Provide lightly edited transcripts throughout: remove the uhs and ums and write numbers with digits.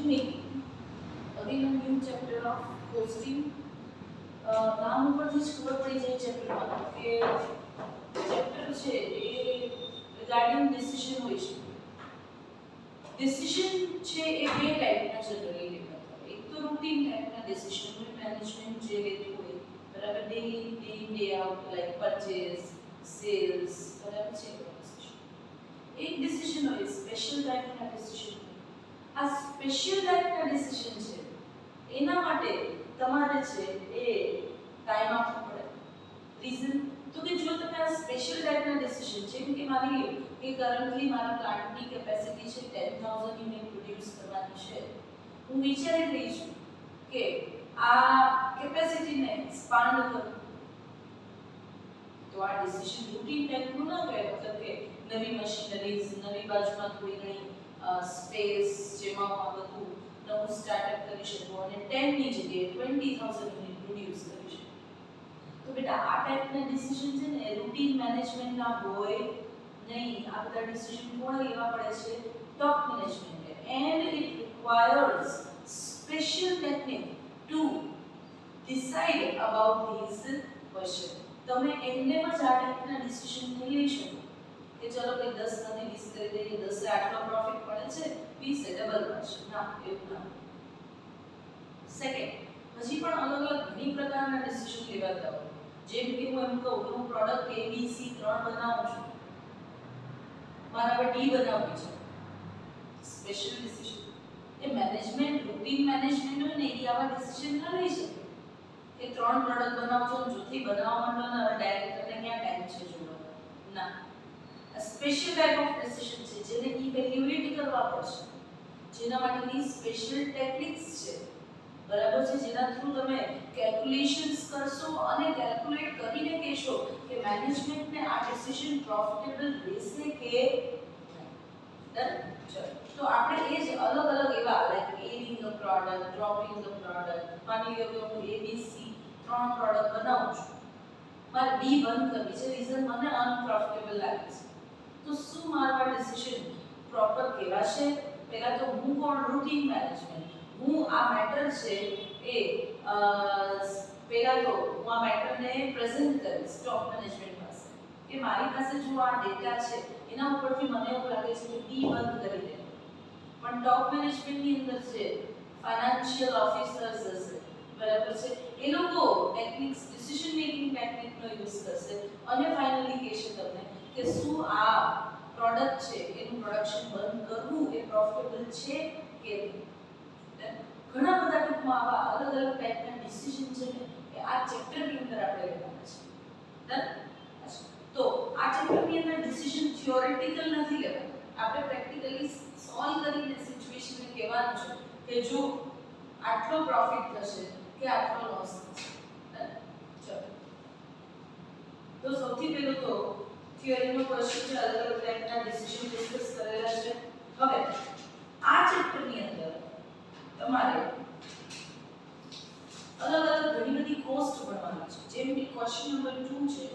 decision making. Again, a new chapter of costing. નામ ઉપરથી જ ખબર પડી જાય ચેપ્ટરમાં કે ચેપ્ટર છે એ રિગાર્ડિંગ ડિસિઝન હોય છે. ડિસિઝન છે એ બે ટાઈપના જનરલી લેવાતા હોય. એક તો રૂટીન ટાઈપના ડિસિઝન હોય, મેનેજમેન્ટ જે લેતું હોય બરાબર, daily day in day out, like purchase, sales, બરાબર છે. એક ડિસિઝન હોય સ્પેશિયલ ટાઈપના ડિસિઝન. આ સ્પેશિયલ ટાઈપના ડિસિઝન છે એના માટે તમારે છે એ ટાઈમ આપવો પડે. રીઝન તો કે જો તમે આ સ્પેશિયલ ટાઈપના ડિસિઝન છે કે માની લો કે કરન્ટલી મારા પ્લાન્ટની કેપેસિટી છે 10,000 યુનિટ પ્રોડ્યુસ કરવાની છે, હું વિચારી રહી છું કે આ કેપેસિટીને એક્સપાન્ડ કરું, તો આ ડિસિઝન રૂટીન ટાઈપનું ન કહેવાય. મતલબ કે નવી મશીનરીઝ, નવી બાજુમાં થોડી ઘણી સ્પેસ જેમાં હું આ બધું નવું સ્ટાર્ટઅપ કરી શકું અને 10 ની જગ્યાએ 20,000 યુનિટ પ્રોડ્યુસ કરી શકું. તો બેટા આ ટાઈપના ડિસિઝન છે ને રૂટીન મેનેજમેન્ટના હોય નહીં. આ બધા ડિસિઝન કોણ લેવા પડે છે? Top management. And it requires special technique two decide about this question. તમે એમનેમ જ આ ટાઈપના ડિસિઝન નહીં લઈ શકો કે ચલો ભાઈ 10 અને 20 કરી દઈએ, 10 એ આટલો પ્રોફિટ પડે છે, 20 એ ડબલ મળશે. ના, એવું ના. સેકન્ડ, હજી પણ અલગ અલગ ઘણી પ્રકારના ડિસિઝન લેવાતા હોય. જેમ કે હું એમ કહું કે હું પ્રોડક્ટ A B C 3 બનાવું છું, મારા હવે D બનાવવી છે, સ્પેશિયલ ડિસિઝન. એ મેનેજમેન્ટ, રૂટીન મેનેજમેન્ટ હોય ને એ આવા ડિસિઝન ના લઈ શકે કે 3 પ્રોડક્ટ બનાવજો અને ચોથી બનાવવા માંડો ને હવે ડાયરેક્ટરને ક્યાં ટાઈમ છે જોવાનો. ના, સ્પેશિયલ ટાઈપ ઓફ ડિસિઝન છે જેને ઇવેલ્યુએટ કરવા પડશે, જેના માટેની સ્પેશિયલ ટેકનિક્સ છે, બરાબર છે, જેના થ્રુ તમે કેલ્ક્યુલેશન્સ કરશો અને કેલ્ક્યુલેટ કરીને કહેશો કે મેનેજમેન્ટને આ ડિસિઝન પ્રોફિટેબલ રહેશે કે ડન. ચલો, તો આપણે એ જ અલગ અલગ એવા like adding the product, dropping the product. માની લો કે હું ABC 3 પ્રોડક્ટ બનાવું છું, મારે B બંધ કરવી છે, રીઝન મને અનપ્રોફિટેબલ લાગે છે. તો શું મારા ડિસિઝન પ્રોપર કહેવાશે? પહેલા તો હું કોણ? Routine management. હું આ મેટર છે એ પહેલા તો હું આ મેટરને પ્રેઝન્ટ કરીશ ટોપ મેનેજમેન્ટ પાસે કે મારી પાસે જો આ ડેટા છે એના ઉપરથી મને એવું લાગે છે કે બી બંધ કરી દે. પણ ટોપ મેનેજમેન્ટની અંદર છે ફાઇનાન્શિયલ ઓફિસર્સ હશે, બરાબર છે, એ લોકો ટેકનિક્સ, ડિસિઝન મેકિંગ ટેકનિકનો યુઝ કરશે અને ફાઇનલી કહેશે તમને કે શું આ પ્રોડક્ટ છે એનું પ્રોડક્શન બંધ કરવું એ પ્રોફિટેબલ છે કે નહીં. ઘણા બધા ટૂંકમાં આવા અલગ અલગ ટાઈપના ડિસિઝન છે ને એ આ ચેપ્ટરની અંદર આપણે લેવાના છે. ડન. તો આ ચેપ્ટરની અંદર ડિસિઝન થિયોરેટિકલ નથી લેવાના, આપણે પ્રેક્ટિકલી સોલ્વ કરીને સિચ્યુએશનને કહેવાનું છે કે જો આટલો પ્રોફિટ થશે કે આટલો લોસ થશે. ચલો, તો સૌથી પહેલું તો થિયરીનો ક્વેશ્ચન છે, અલગ અલગ ટાઈપના ડિસિઝન ડિસ્કસ કરેલા છે. હવે આ ચેપ્ટરની અંદર તમારે અલગ અલગ ઘણી બધી કોસ્ટ ભણવાની છે. જેમ કે ક્વેશ્ચન નંબર 2 છે,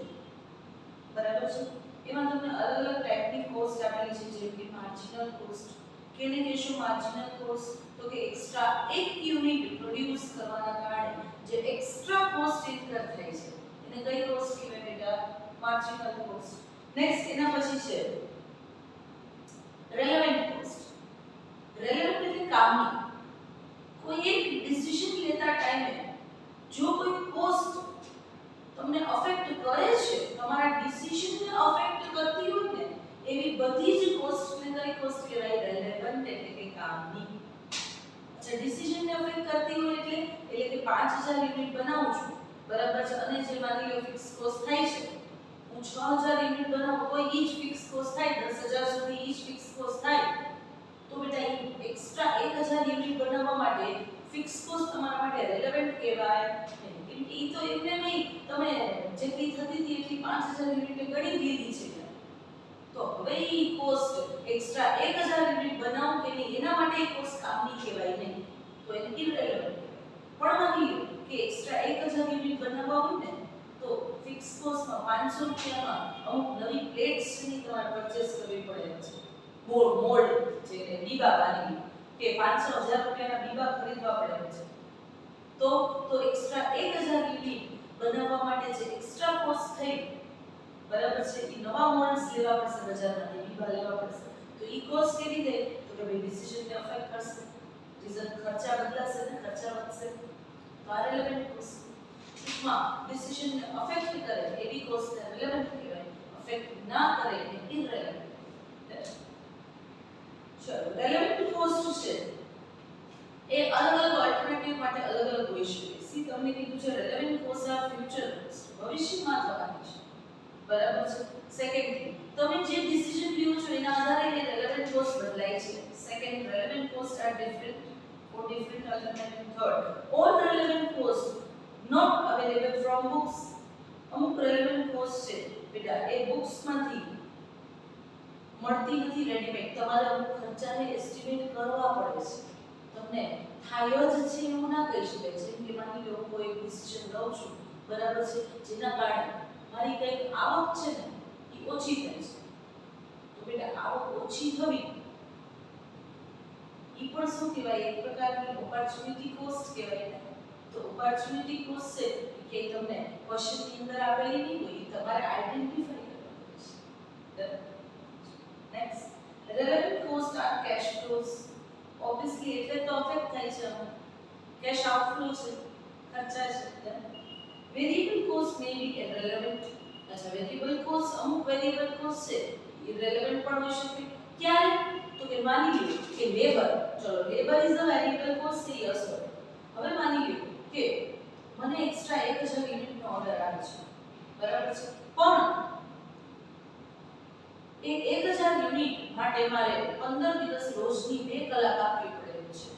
બરાબર છે, એમાં તમને અલગ અલગ ટાઈપની કોસ્ટ આપેલી છે. જેમ કે માર્જિનલ કોસ્ટ. કેને કહેશો માર્જિનલ કોસ્ટ? તો કે એક્સ્ટ્રા એક યુનિટ પ્રોડ્યુસ કરવાના કારણે જે એક્સ્ટ્રા કોસ્ટ ઇન્કર થાય છે એને કઈ કોસ્ટ કહેવાય બેટા? Marginal cost. નેક્સ્ટ એના પછી છે રેલેવન્ટ કોસ્ટ. રેલેવન્ટ એટલે કામની. કોઈ એક ડિસિઝન લેતા ટાઈમે જો કોઈ કોસ્ટ તમને અફેક્ટ કરે છે, તમારા ડિસિઝનને અફેક્ટ કરતી હોય ને એવી બધી જ કોસ્ટને કઈ કોસ્ટ કહેવાય? રેલેવન્ટ એટલે કે કામની. અચ્છા, ડિસિઝનને અફેક્ટ કરતી હોય એટલે કે 5000 યુનિટ બનાવું છું, બરાબર છે, અને જે મારી ફિક્સ કોસ્ટ થાય છે હું 6000 યુનિટ બનાવું તો ઈ જ ફિક્સ કોસ્ટ થાય, 10000 સુધી ઈ જ ફિક્સ કોસ્ટ થાય. તો બેટા એક્સ્ટ્રા 1000 યુનિટ બનાવવા માટે ફિક્સ કોસ્ટ તમારા માટે રેલેવન્ટ કહેવાય નહીં. કેમ કે ઈ તો એમને નહીં, તમે જેટલી થતી હતી એટલી 5000 યુનિટે ગણી લીધી છે. તો હવે ઈ કોસ્ટ એક્સ્ટ્રા 1000 યુનિટ બનાવું કે નહીં એના માટે ઈ કોસ્ટ કામની કહેવાય નહીં, તો એને ઇરરેલેવન્ટ કહેવાય. પણ માની લો કે એક્સ્ટ્રા 1000 યુનિટ બનાવવા હોય ને તો ફિક્સ કોસ્ટમાં 500 રૂપિયામાં અમુક નવી પ્લેટ્સ ની તમારે પરચેસ કરવી પડે છે. મોલ્ડ જે ડીબા બની, કે 500,000 રૂપિયાના બીબા ખરીદવા પડે છે, તો એક્સ્ટ્રા 1000 યુનિટ બનાવવા માટે જે એક્સ્ટ્રા કોસ્ટ થઈ, બરાબર છે, એ નવા મોલ્ડ્સ લેવા પડશે, બજારમાંથી બીબા લેવા પડશે, તો ઈ કોસ્ટ કેવી થઈ? તો કે ભાઈ ડિસિઝનને અફેક્ટ કરશે, રિઝલ્ટ ખર્ચા બદલાશે ને ખર્ચા વધશે, તો આ રેલેવન્ટ કોસ્ટ. ટૂંકમાં ડિસિઝનને અફેક્ટ કરે એવી કોસ્ટને રેલેવન્ટ કહેવાય, અફેક્ટ ના કરે એને ઇરરેલેવન્ટ. ચલો, રેલેવન્ટ કોસ્ટ છે એ અલગ અલગ ઓલ્ટરનેટિવ માટે અલગ અલગ હોઈ શકે. સી તમને કીધું છે રેલેવન્ટ કોસ્ટ આ ફ્યુચર કોસ્ટ, ભવિષ્યમાં થવાની છે, બરાબર છે. સેકન્ડ થિંગ, તમે જે ડિસિઝન લ્યો છો એના આધારે એ રેલેવન્ટ કોસ્ટ બદલાય છે. Second, relevant cost R different for different alternative. Third, all relevant costs not available from books. અમુક relevant costs છે બેટા એ books માંથી મળતી નથી રેડીમેડ, તમારે અમુક ખર્ચાને એસ્ટિમેટ કરવા પડે છે. તમને થાય જ છે એવું ના કહી શકાય. જેમ કે માની લો કોઈ ડિસિઝન લઉં છું, બરાબર છે, જેના કારણે મારી કંઈક આવક છે ને એ ઓછી થાય છે, તો બેટા આવક ઓછી થવી ઈ પણ શું કહેવાય? એક પ્રકારની ઓપોર્ચ્યુનિટી કોસ્ટ કહેવાય ને. તો ઓપોર્ચ્યુનિટી કોસ્ટ છે કે તમને ક્વેશ્ચનની અંદર આપેલી નહીં હોય, તમારે આઈડેન્ટિફાઈ કરવાનું છે. Next, relevant cost are cash flows. Obviously એટલે તો અફેક્ટ થાય છે, કેશ આઉટફ્લો છે, ખર્ચા છે. વેરિયેબલ કોસ્ટ મે બી ઇરરેલેવન્ટ. અચ્છા, વેરિયેબલ કોસ્ટ, અમુક વેરિયેબલ કોસ્ટ છે ઇરરેલેવન્ટ પણ હોઈ શકે. ક્યારે? તો કે માની લો કે લેબર, ચલો labour is a variable cost, C yes. હવે માની લો કે મને એક્સ્ટ્રા 1000 યુનિટનો ઓર્ડર આવે છે, બરાબર છે, પણ એ 1000 યુનિટ માટે મારે 15 દિવસ રોજની 2 કલાક આપવી પડે છે.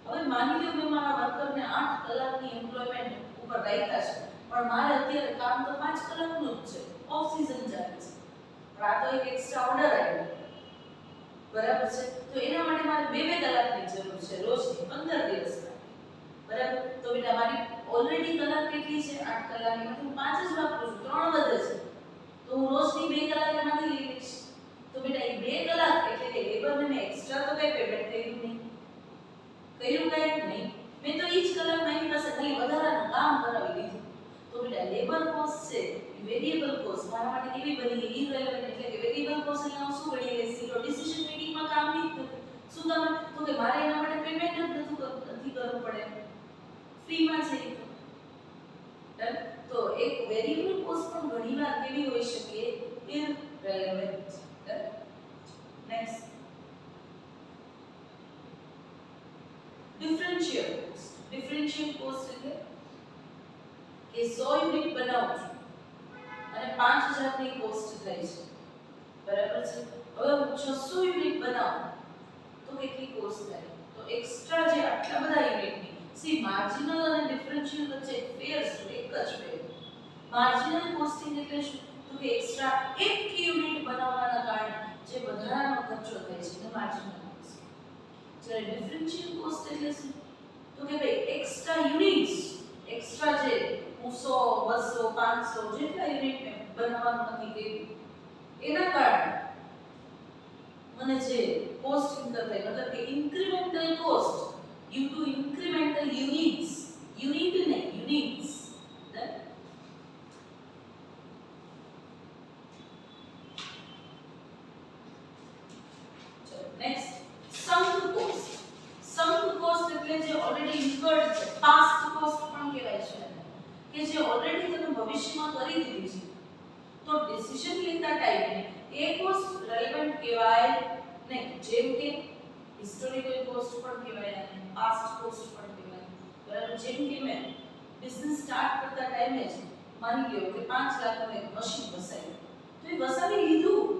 હવે માની લો મેં મારા વર્કરને 8 કલાકની એમ્પ્લોયમેન્ટ ઉપર રાખ્યા છે, પણ મારે અત્યારે કામ તો 5 કલાકનું જ છે, ઓફ સીઝન ચાલે છે, પણ આ તો એક એક્સ્ટ્રા ઓર્ડર આવ્યો, બરાબર છે, તો એના માટે મારે 2 કલાકની જરૂર છે રોજની 15 દિવસ માટે, બરાબર. તો બેટા મારી ઓલરેડી કલાક કેટલી છે? 8 કલાકની માંથી હું 5 જ વાપરું છું, 3 વધે છે, તો હું રોજની 2 કલાક એમાંથી લઈ લઈશ. તો બેટા એ 2 કલાક એટલે કે લેબરને મેં એક્સ્ટ્રા તો કઈ પેમેન્ટ કર્યું નહીં, કર્યું કઈ નહીં, મેં તો ઈ જ કલાકમાં એની પાસે ખાલી વધારાનું કામ કરાવી દીધું. તો બેટા લેબર કોસ્ટ છે એ વેરિયેબલ કોસ્ટ મારા માટે કેવી બની ગઈ? ઇરરેલેવન્ટ. એટલે કે વેરિયેબલ કોસ્ટ અહીંયા શું બની ગઈ? ઝીરો. ડિસિઝન મેકિંગમાં કામ નહીં થતું. શું કામ? તો કે મારે એના માટે પેમેન્ટ જ નથી કરવું પડે, ફ્રીમાં છે. તો એક વેરિયેબલ કોસ્ટ પણ ઘણીવાર કેવી હોઈ શકે? Irrelevant. Next, differential cost. Differential cost એટલે કે 100 યુનિટ બનાવું છું અને 5000 ની કોસ્ટ થઈ છે, બરાબર છે. હવે હું 600 યુનિટ બનાવું તો કેટલી કોસ્ટ થાય? તો એક્સ્ટ્રા જે આટલા બધા યુનિટની, સી માર્જિનલ અને ડિફરન્શિયલ વચ્ચે ફેર શું? એક જ ફેર. માર્જિનલ કોસ્ટિંગ એટલે શું? તો કે એક્સ્ટ્રા એક યુનિટ બનાવવાના કારણે જે વધારાનો ખર્ચો થાય છે એને માર્જિનલ કોસ્ટ. જ્યારે ડિફરન્શિયલ કોસ્ટ એટલે શું? તો કે ભાઈ એક્સ્ટ્રા યુનિટ્સ, એક્સ્ટ્રા જે 100 200 500 જેટલા યુનિટ મેં બનાવવાનું નક્કી કર્યું એના કારણે મને જે કોસ્ટ ઇન્કર થાય, મતલબ કે incremental cost due to incremental units, unit ને units. Next, sunk cost. Sunk cost એટલે જે ઓલરેડી ઇન્કર્ડ છે, પાસ્ટ કોસ્ટ પણ કહેવાય છે, કે જે ઓલરેડી તમે ભવિષ્યમાં કરી દીધી છે. તો ડિસિઝન લેતા ટાઈમે એ કોસ્ટ રેલેવન્ટ કહેવાય નહીં. જેમ કે હિસ્ટોરિકલ કોસ્ટ પણ કહેવાય અને પાસ્ટ કોસ્ટ પણ કહેવાય, બરાબર. જેમ કે મેં બિઝનેસ સ્ટાર્ટ કરતા ટાઈમે જ માની લ્યો કે 5 લાખનું એક મશીન વસાવ્યું, તો એ વસાવી લીધું.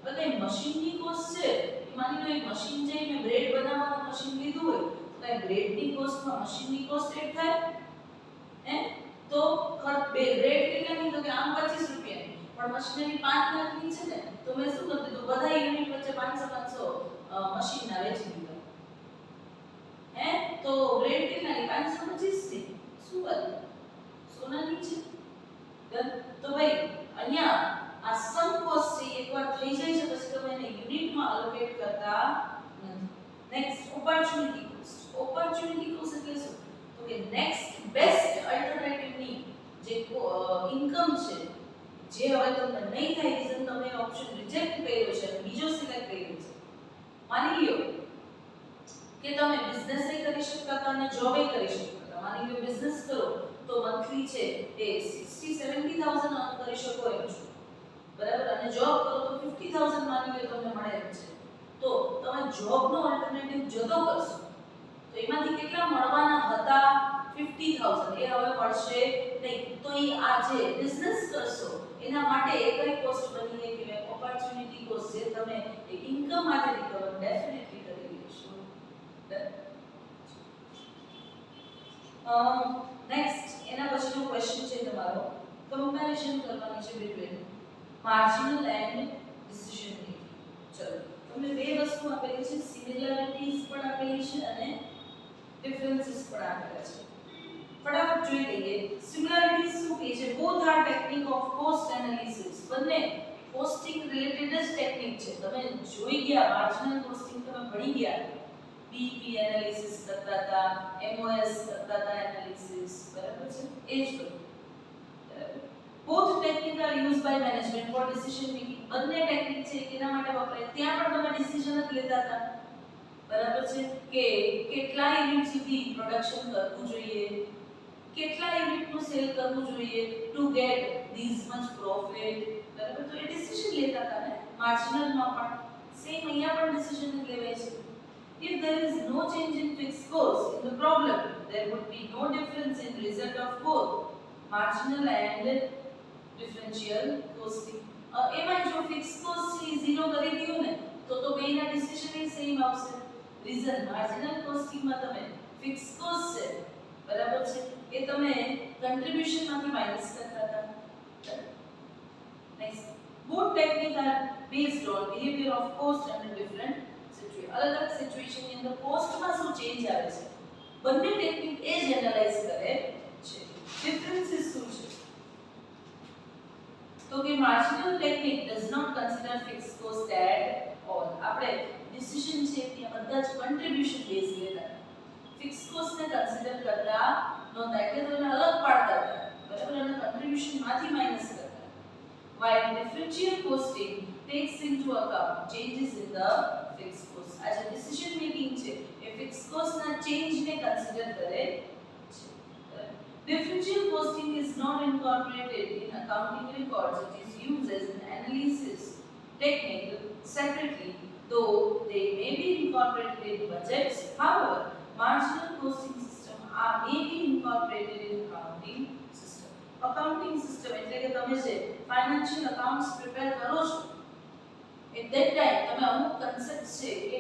હવે મશીનની કોસ્ટ છે, માની લો એક મશીન જે મેં બ્રેડ બનાવવાનું મશીન લીધું હોય, તો એ બ્રેડની કોસ્ટમાં મશીનની કોસ્ટ એડ થાય, હે? તો બ્રેડ કેટલાની? તો કે આમ 25 રૂપિયાની, પણ મશીનરી 5 લાખની છે ને, તો મેં શું કરી દીધું? બધા યુનિટ વચ્ચે 500 મશીનના વેચી દીધા, હે? તો બ્રેડ કેટલાની? 525 ની. શું વાત? સોનાની છે. તો ભાઈ અહીંયા આ સમ કોસ્ટ છે એકવાર થઈ જાય છે પછી તમે એને યુનિટમાં એલોકેટ કરતા નથી. Opportunity cost. ઓપોર્ચ્યુનિટી કોસ્ટ એટલે શું? તો કે નેક્સ્ટ બેસ્ટ અલ્ટરનેટિવની જે ઇન્કમ છે, જે હવે તમને નહીં થાય રીઝન તમે ઓપ્શન રિજેક્ટ કર્યો છે અને બીજો સિલેક્ટ કર્યો છે. માની લ્યો કે તમે બિઝનેસ કરી શકતા હતા અને જોબ કરી શકતા હતા. માની લ્યો બિઝનેસ કરો તો મંથલી છે એ 60-70,000 અર્ન કરી શકો એમ છો, બરાબર, અને જોબ કરો તો 50,000 માની લ્યો તમને મળે એમ છે. તો તમે જોબનો ઓલ્ટરનેટિવ જતો કરશો તો એમાંથી કેટલા મળવાના હતા? 50,000. એ હવે મળશે નહીં. તો એ આ જે બિઝનેસ કરશો એના માટે એ કઈ કોસ્ટ બની ગઈ કે ઓપોર્ચ્યુનિટી કોસ્ટ, જે તમે એ ઇન્કમ માટે રિકવર ડેફિનેટલી કરી લેશો. નેક્સ્ટ એના પછીનો ક્વેશ્ચન છે તમારો, કમ્પેરિઝન કરવાની છે between marginal and decision making. ચલો, તમને બે વસ્તુ આપેલી છે, સિમિલરિટીઝ પણ આપેલી છે અને ડિફરન્સીસ પણ આપેલા છે. ફટાફટ જોઈ લઈએ. સિમિલરિટીઝ શું કહે છે? Both are technique of cost analysis. બંને કોસ્ટિંગ રિલેટેડ જ ટેકનિક છે. તમે જોઈ ગયા, માર્જિનલ કોસ્ટિંગ તમે ભણી ગયા, બીપી એનાલિસિસ કરતા હતા, એમઓએસ કરતા હતા એનાલિસિસ, બરાબર છે, એ જ બધું. Both technique are used by management for decision making. બંને ટેકનિક છે કેના માટે વપરાય? ત્યાં પણ તમે ડિસિઝન જ લેતા હતા, બરાબર છે, કે કેટલા યુનિટ સુધી પ્રોડક્શન કરવું જોઈએ, કેટલા યુનિટનું સેલ કરવું જોઈએ two gate this much profit, બરાબર. તો એ ડિસિઝન લેતા હતા ને. માર્જિનલમાં પણ સેમ અહીંયા પણ ડિસિઝન જ લેવાય છે. If there is no change in fixed cost in the problem, there would be no difference in result of both marginal and differential costing. એમાં જો ફિક્સ કોસ્ટ છે 0 કરી દીધું ને તો બેના ડિસિઝન એ સેમ આવશે. રીઝન માર્જિનલ કોસ્ટિંગ માં તમે ફિક્સ કોસ્ટ છે, બરાબર છે, એ તમે કન્ટ્રીબ્યુશન માંથી માઈનસ કરતા હતા. Next, both techniques are based on behavior of cost under different અલગ અલગ સિચ્યુએશન ની અંદર કોસ્ટમાં શું ચેન્જ આવે છે, બંને ટેકનિક એ જ એનાલાઇઝ કરે છે. ડિફરન્સીસ શું છે? તો કે marginal technique does not consider fixed cost at all. આપણે ડિસિઝન છે ત્યાં બધા જ કન્ટ્રીબ્યુશન બેઝ લેતા, ફિક્સ્ડ કોસ્ટ ને કન્સિડર કરતા નહોતા, એટલે તો એને અલગ પાડતા હતા, બરાબર, અને કન્ટ્રીબ્યુશન માંથી માઈનસ કરતા. while differential costing takes into account changes in the fixed cost. as a decision making છે એ fixed cost ના change ને consider કરે છે. differential costing is not incorporated in accounting records. It is used as an analysis technique separately, though they may be incorporated in budgets. However, marginal costing system may be incorporated in accounting system. accounting system એટલે કે તમે જે financial accounts prepare કરો છો, at that time તમે અમુક concept છે કે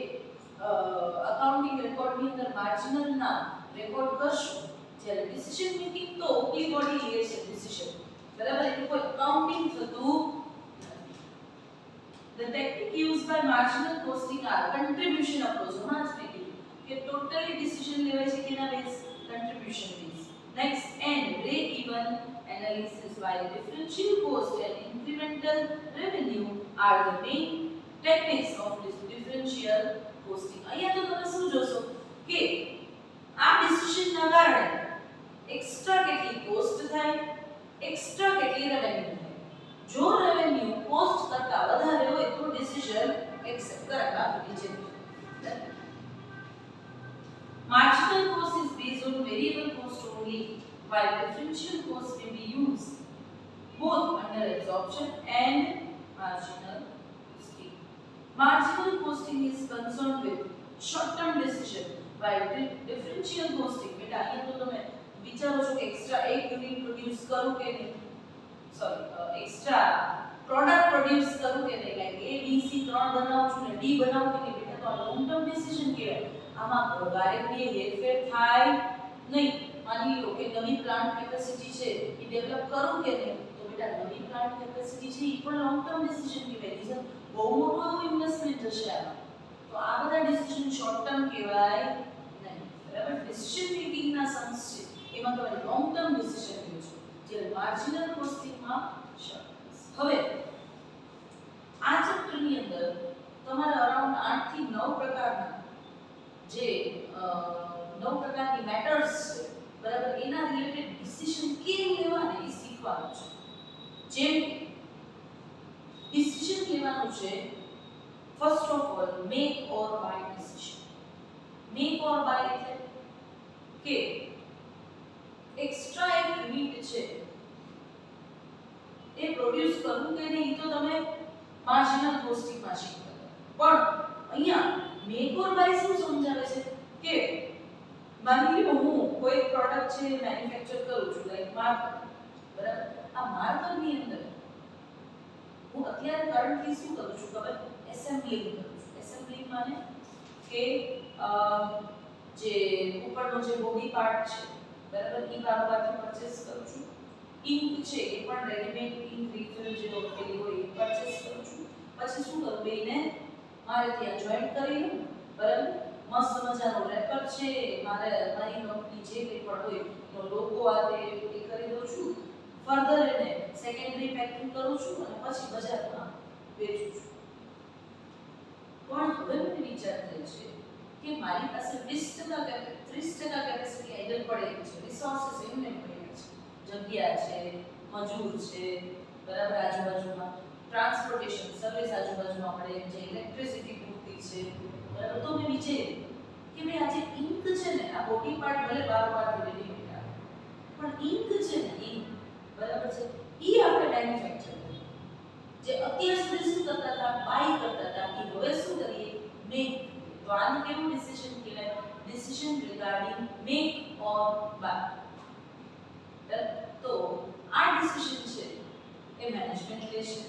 અકાઉન્ટિંગ રેકોર્ડ ની અંદર માર્જિનલ ના રેકોર્ડ કરશો. જ્યારે ડિસિઝન મેકિંગ તો ઓપી બોડી લે છે ડિસિઝન, બરાબર, એટલે કોઈ અકાઉન્ટિંગ થતું. the technique used by marginal costing are contribution approach. હમણાં જ મેં કીધું કે ટોટલી ડિસિઝન લેવાય છે કેના base? Contribution base. next, and break even analysis, while differential cost and incremental revenue are the main techniques of this differential costing. અહીંયા તો તમે શું જોશો કે આ ડિસિઝન ના કારણે એક્સ્ટ્રા કેટલી કોસ્ટ થાય, એક્સ્ટ્રા કેટલી રેવન્યુ થાય. જો રેવન્યુ કોસ્ટ કરતા વધારે હોય તો ડિસિઝન એક્સેપ્ટ કરાતા નીચે. marginal cost is based on variable cost only, while differential cost may be used both under absorption and marginal costing. Marginal costing is concerned with short-term decision, while differential costing બેટા અહીંયા તો તમે વિચારો છો કે extra એક unit produce કરું કે નહીં, સોરી એક્સ્ટ્રા પ્રોડક્ટ પ્રોડ્યુસ કરું કે નહીં, લાઈક A B C 3 બનાવું છું ને D બનાવું કે નહીં, બેટા તો આ લોંગ ટર્મ ડિસિઝન કહેવાય. આમાં વારેઘડીએ હેરફેર થાય નહીં. માની લો કે નવી પ્લાન્ટ કેપેસિટી છે એ ડેવલપ કરું કે નહીં, તો બેટા નવી પ્લાન્ટ કેપેસિટી છે એ પણ લોંગ ટર્મ ડિસિઝન કહેવાય. રીઝન બહુ મોટું એવું ઇન્વેસ્ટમેન્ટ હશે આમાં, તો આ બધા ડિસિઝન શોર્ટ ટર્મ કહેવાય નહીં, બરાબર. ડિસિઝન મેકિંગ ના સમ્સ છે એમાં તમે લોંગ ટર્મ ડિસિઝન લો છો, જ્યારે માર્જિનલ કોસ્ટિંગમાં શોર્ટ ટર્મ. હવે આ ચેપ્ટરની અંદર તમારે અરાઉન્ડ 8 થી 9 પ્રકારના જે 9 પ્રકારની મેટર્સ છે બરાબર એના રિલેટેડ ડિસિઝન કેમ લેવાના એ શીખવાનું છે. જેમ કે ડિસિઝન લેવાનું છે first of all make or buy decision. Make or buy એટલે કે એક્સ્ટ્રા એક યુનિટ છે એ પ્રોડ્યુસ કરવું કે નહીં તો તમે માર્જિનલ કોસ્ટિંગમાં શીખવા. પણ અહીંયા મેક ઓર બાય શું સમજાવે છે કે માની લો હું કોઈ પ્રોડક્ટ છે મેન્યુફેક્ચર કરું છું લાઈક માર્કર બરાબર. આ માર્કરની અંદર હું અત્યારે કરન્ટલી શું કરું છું ખબર એસેમ્બલિંગ કરું છું. એસેમ્બલિંગ માને કે જે ઉપરનો જે બોડી પાર્ટ છે બરાબર એ બારોબારથી પરચેસ કરું છું. ઇંક છે એ પણ રેડીમેડ ઇંક રિફિલ જે પેલી હોય એ પરચેસ કરું છું. પછી શું કરું બેને મારે ત્યાં જોઈન્ટ કરી લઉં બરાબર. મસ્ત મજાનો રેપર છે મારે મારી કંપની જે કંઈ પણ હોય એનો લોગો આવે એ કરી દઉં છું. ફર્ધર એને સેકન્ડરી પેકિંગ કરું છું અને પછી બજારમાં વેચું છું. પણ હવે મને વિચાર થયો છે કે મારી પાસે 20% 30% કેપેસિટી આઈડલ પડેલી છે. રિસોર્સિસ એમને પડ્યા છે, જગ્યા છે, મજૂર છે બરાબર, આજુબાજુમાં ટ્રાન્સપોર્ટેશન સર્વિસ આજુબાજુમાં મળે જે ઇલેક્ટ્રિસિટી પૂરતી છે બરાબર. તો મેં વિચાર્યું કે ભાઈ આ જે ઇંક છે ને આ બોડી પાર્ટ ભલે બારોબારથી રેડીમેડ આવે પણ ઇંક છે ને ઇંક બરાબર છે ઈ આપણે મેન્યુફેક્ચર કરીએ. જે અત્યાર સુધી શું કરતા હતા બાય કરતા હતા એ હવે શું કરીએ મેક. તો આને કેવું ડિસિઝન કહેવાય decision regarding make or buy. તો આ ડિસિઝન છે એ મેનેજમેન્ટ લેશે.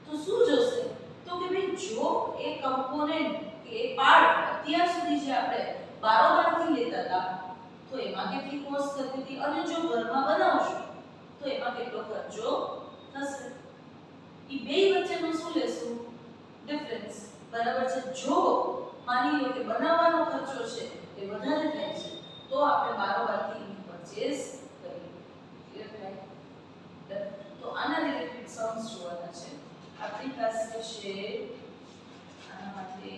તો શું જોશે તો કે ભાઈ જો એ કમ્પોનન્ટ કે એ પાર્ટ અત્યાર સુધી જે આપણે બારોબારથી લેતા હતા તો એમાં કેટલી કોસ્ટ થતી હતી અને જો ઘરમાં બનાવશો તો એમાં કેટલો ખર્ચો થશે. ઈ બે વચ્ચેનો શું લેશું ડિફરન્સ બરાબર છે. જો માની લો કે બનાવવાનો ખર્ચો છે એ વધારે થાય છે તો આપણે બારોબારથી ઇંક પરચેસ કરીએ. ક્લિયર થાય. તો આના રિલેટેડ સમ્સ જોવાના છે. આપણી પાસે છે આના માટે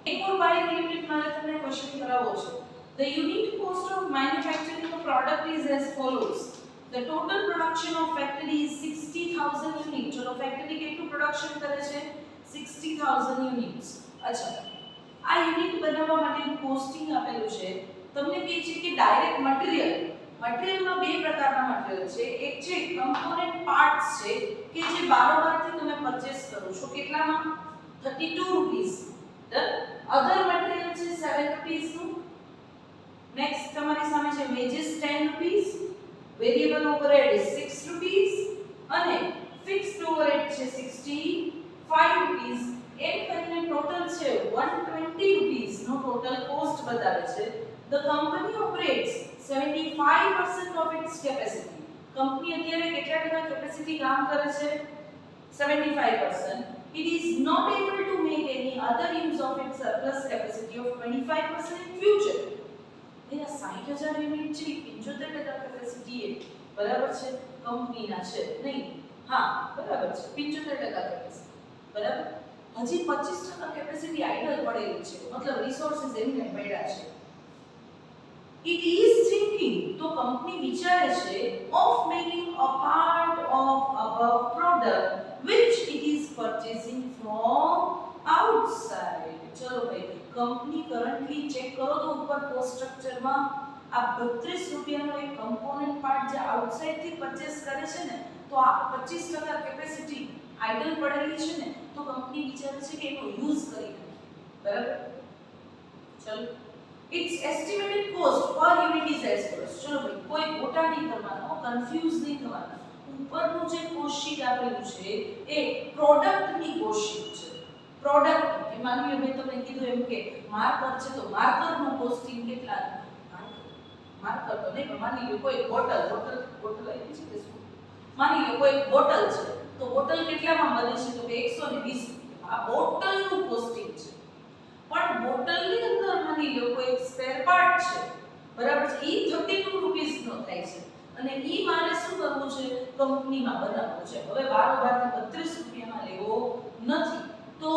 એક ઓર બાય રિલેટેડ મારે તમને ક્વેશ્ચન કરાવવો છે. The unit cost of manufacturing a product is as follows. The total production of factory is 60,000 units. ચલો ફેક્ટરી કેટલું પ્રોડક્શન કરે છે 60,000 યુનિટ્સ. અચ્છા આ યુનિટ બનાવવા માટેનું કોસ્ટિંગ આપેલું છે. તમને કહે છે કે ડાયરેક્ટ મટીરીયલ મટીરીયલમાં બે પ્રકારના મટીરીયલ છે. એક છે કમ્પોનન્ટ પાર્ટ્સ છે કે જે બારોબારથી તમે પરચેસ કરો છો કેટલામાં 32 રૂપીસ. અધર મટીરીયલ છે 7 રૂપીસ નું. નેક્સ્ટ તમારી સામે છે veggies 10 rupees, variable overhead 6 rupees અને ફિક્સ્ડ ઓવરહેડ છે 65 રૂપીસ. એમ કરીને ટોટલ છે 120 રૂપીસ નો ટોટલ કોસ્ટ બતાવે છે. The company operates 75% of its capacity. Company અત્યારે કેટલા ટકા કેપેસિટી કામ કરે છે 75%. It is not able to make any other use of its surplus capacity of 25% in future. એના 60,000 યુનિટ છે 75% કેપેસિટી એ બરાબર છે કંપનીના છે નહીં. હા બરાબર છે 75% કેપેસિટી બરાબર. હજી 25% કેપેસિટી આઇડલ પડેલી છે મતલબ રિસોર્સિસ એમને પડ્યા છે. It is thinking તો કંપની વિચારે છે of making a part of above product which it is purchasing from outside. ચલો ભાઈ કંપની કરન્ટલી ચેક કરો તો ઉપર કોસ્ટ સ્ટ્રક્ચરમાં આ 32 રૂપિયાનો એક કમ્પોનન્ટ પાર્ટ જે આઉટસાઇડ થી પરચેસ કરે છે ને તો આ 25% કેપેસિટી આઇડલ પડેલી છે ને તો કંપની વિચારે છે કે એનો યુઝ કરી નાખે બરાબર. ચલો its estimated cost per unit is as follows. ચલો ભાઈ કોઈ ગોટા નહીં કરવાનો કન્ફ્યુઝ નહીં થવાના. ઉપરનું જે કોસ્ટ શીટ આપેલું છે એ પ્રોડક્ટની કોસ્ટ શીટ છે. પ્રોડક્ટ એ માની લો મેં તમને કીધું એમ કે માર્કર છે તો માર્કરનું કોસ્ટિંગ કેટલા માર્કર તો નહીં પણ માની લો કોઈ બોટલ આવી છે કે શું માની લો કોઈ બોટલ છે તો બોટલ કેટલામાં બને છે તો કે 120 રૂપિયા. આ બોટલનું કોસ્ટિંગ છે પણ બોટલની અંદર માની લો કોઈ સ્પેર પાર્ટ છે, બરાબર છે, ઈ 32 રૂપીસ નો થાય છે અને ઈ મારે શું કરવું છે, કંપનીમાં બનાવવું છે. હવે બારોબાર 32 રૂપિયામાં લેવો નથી, તો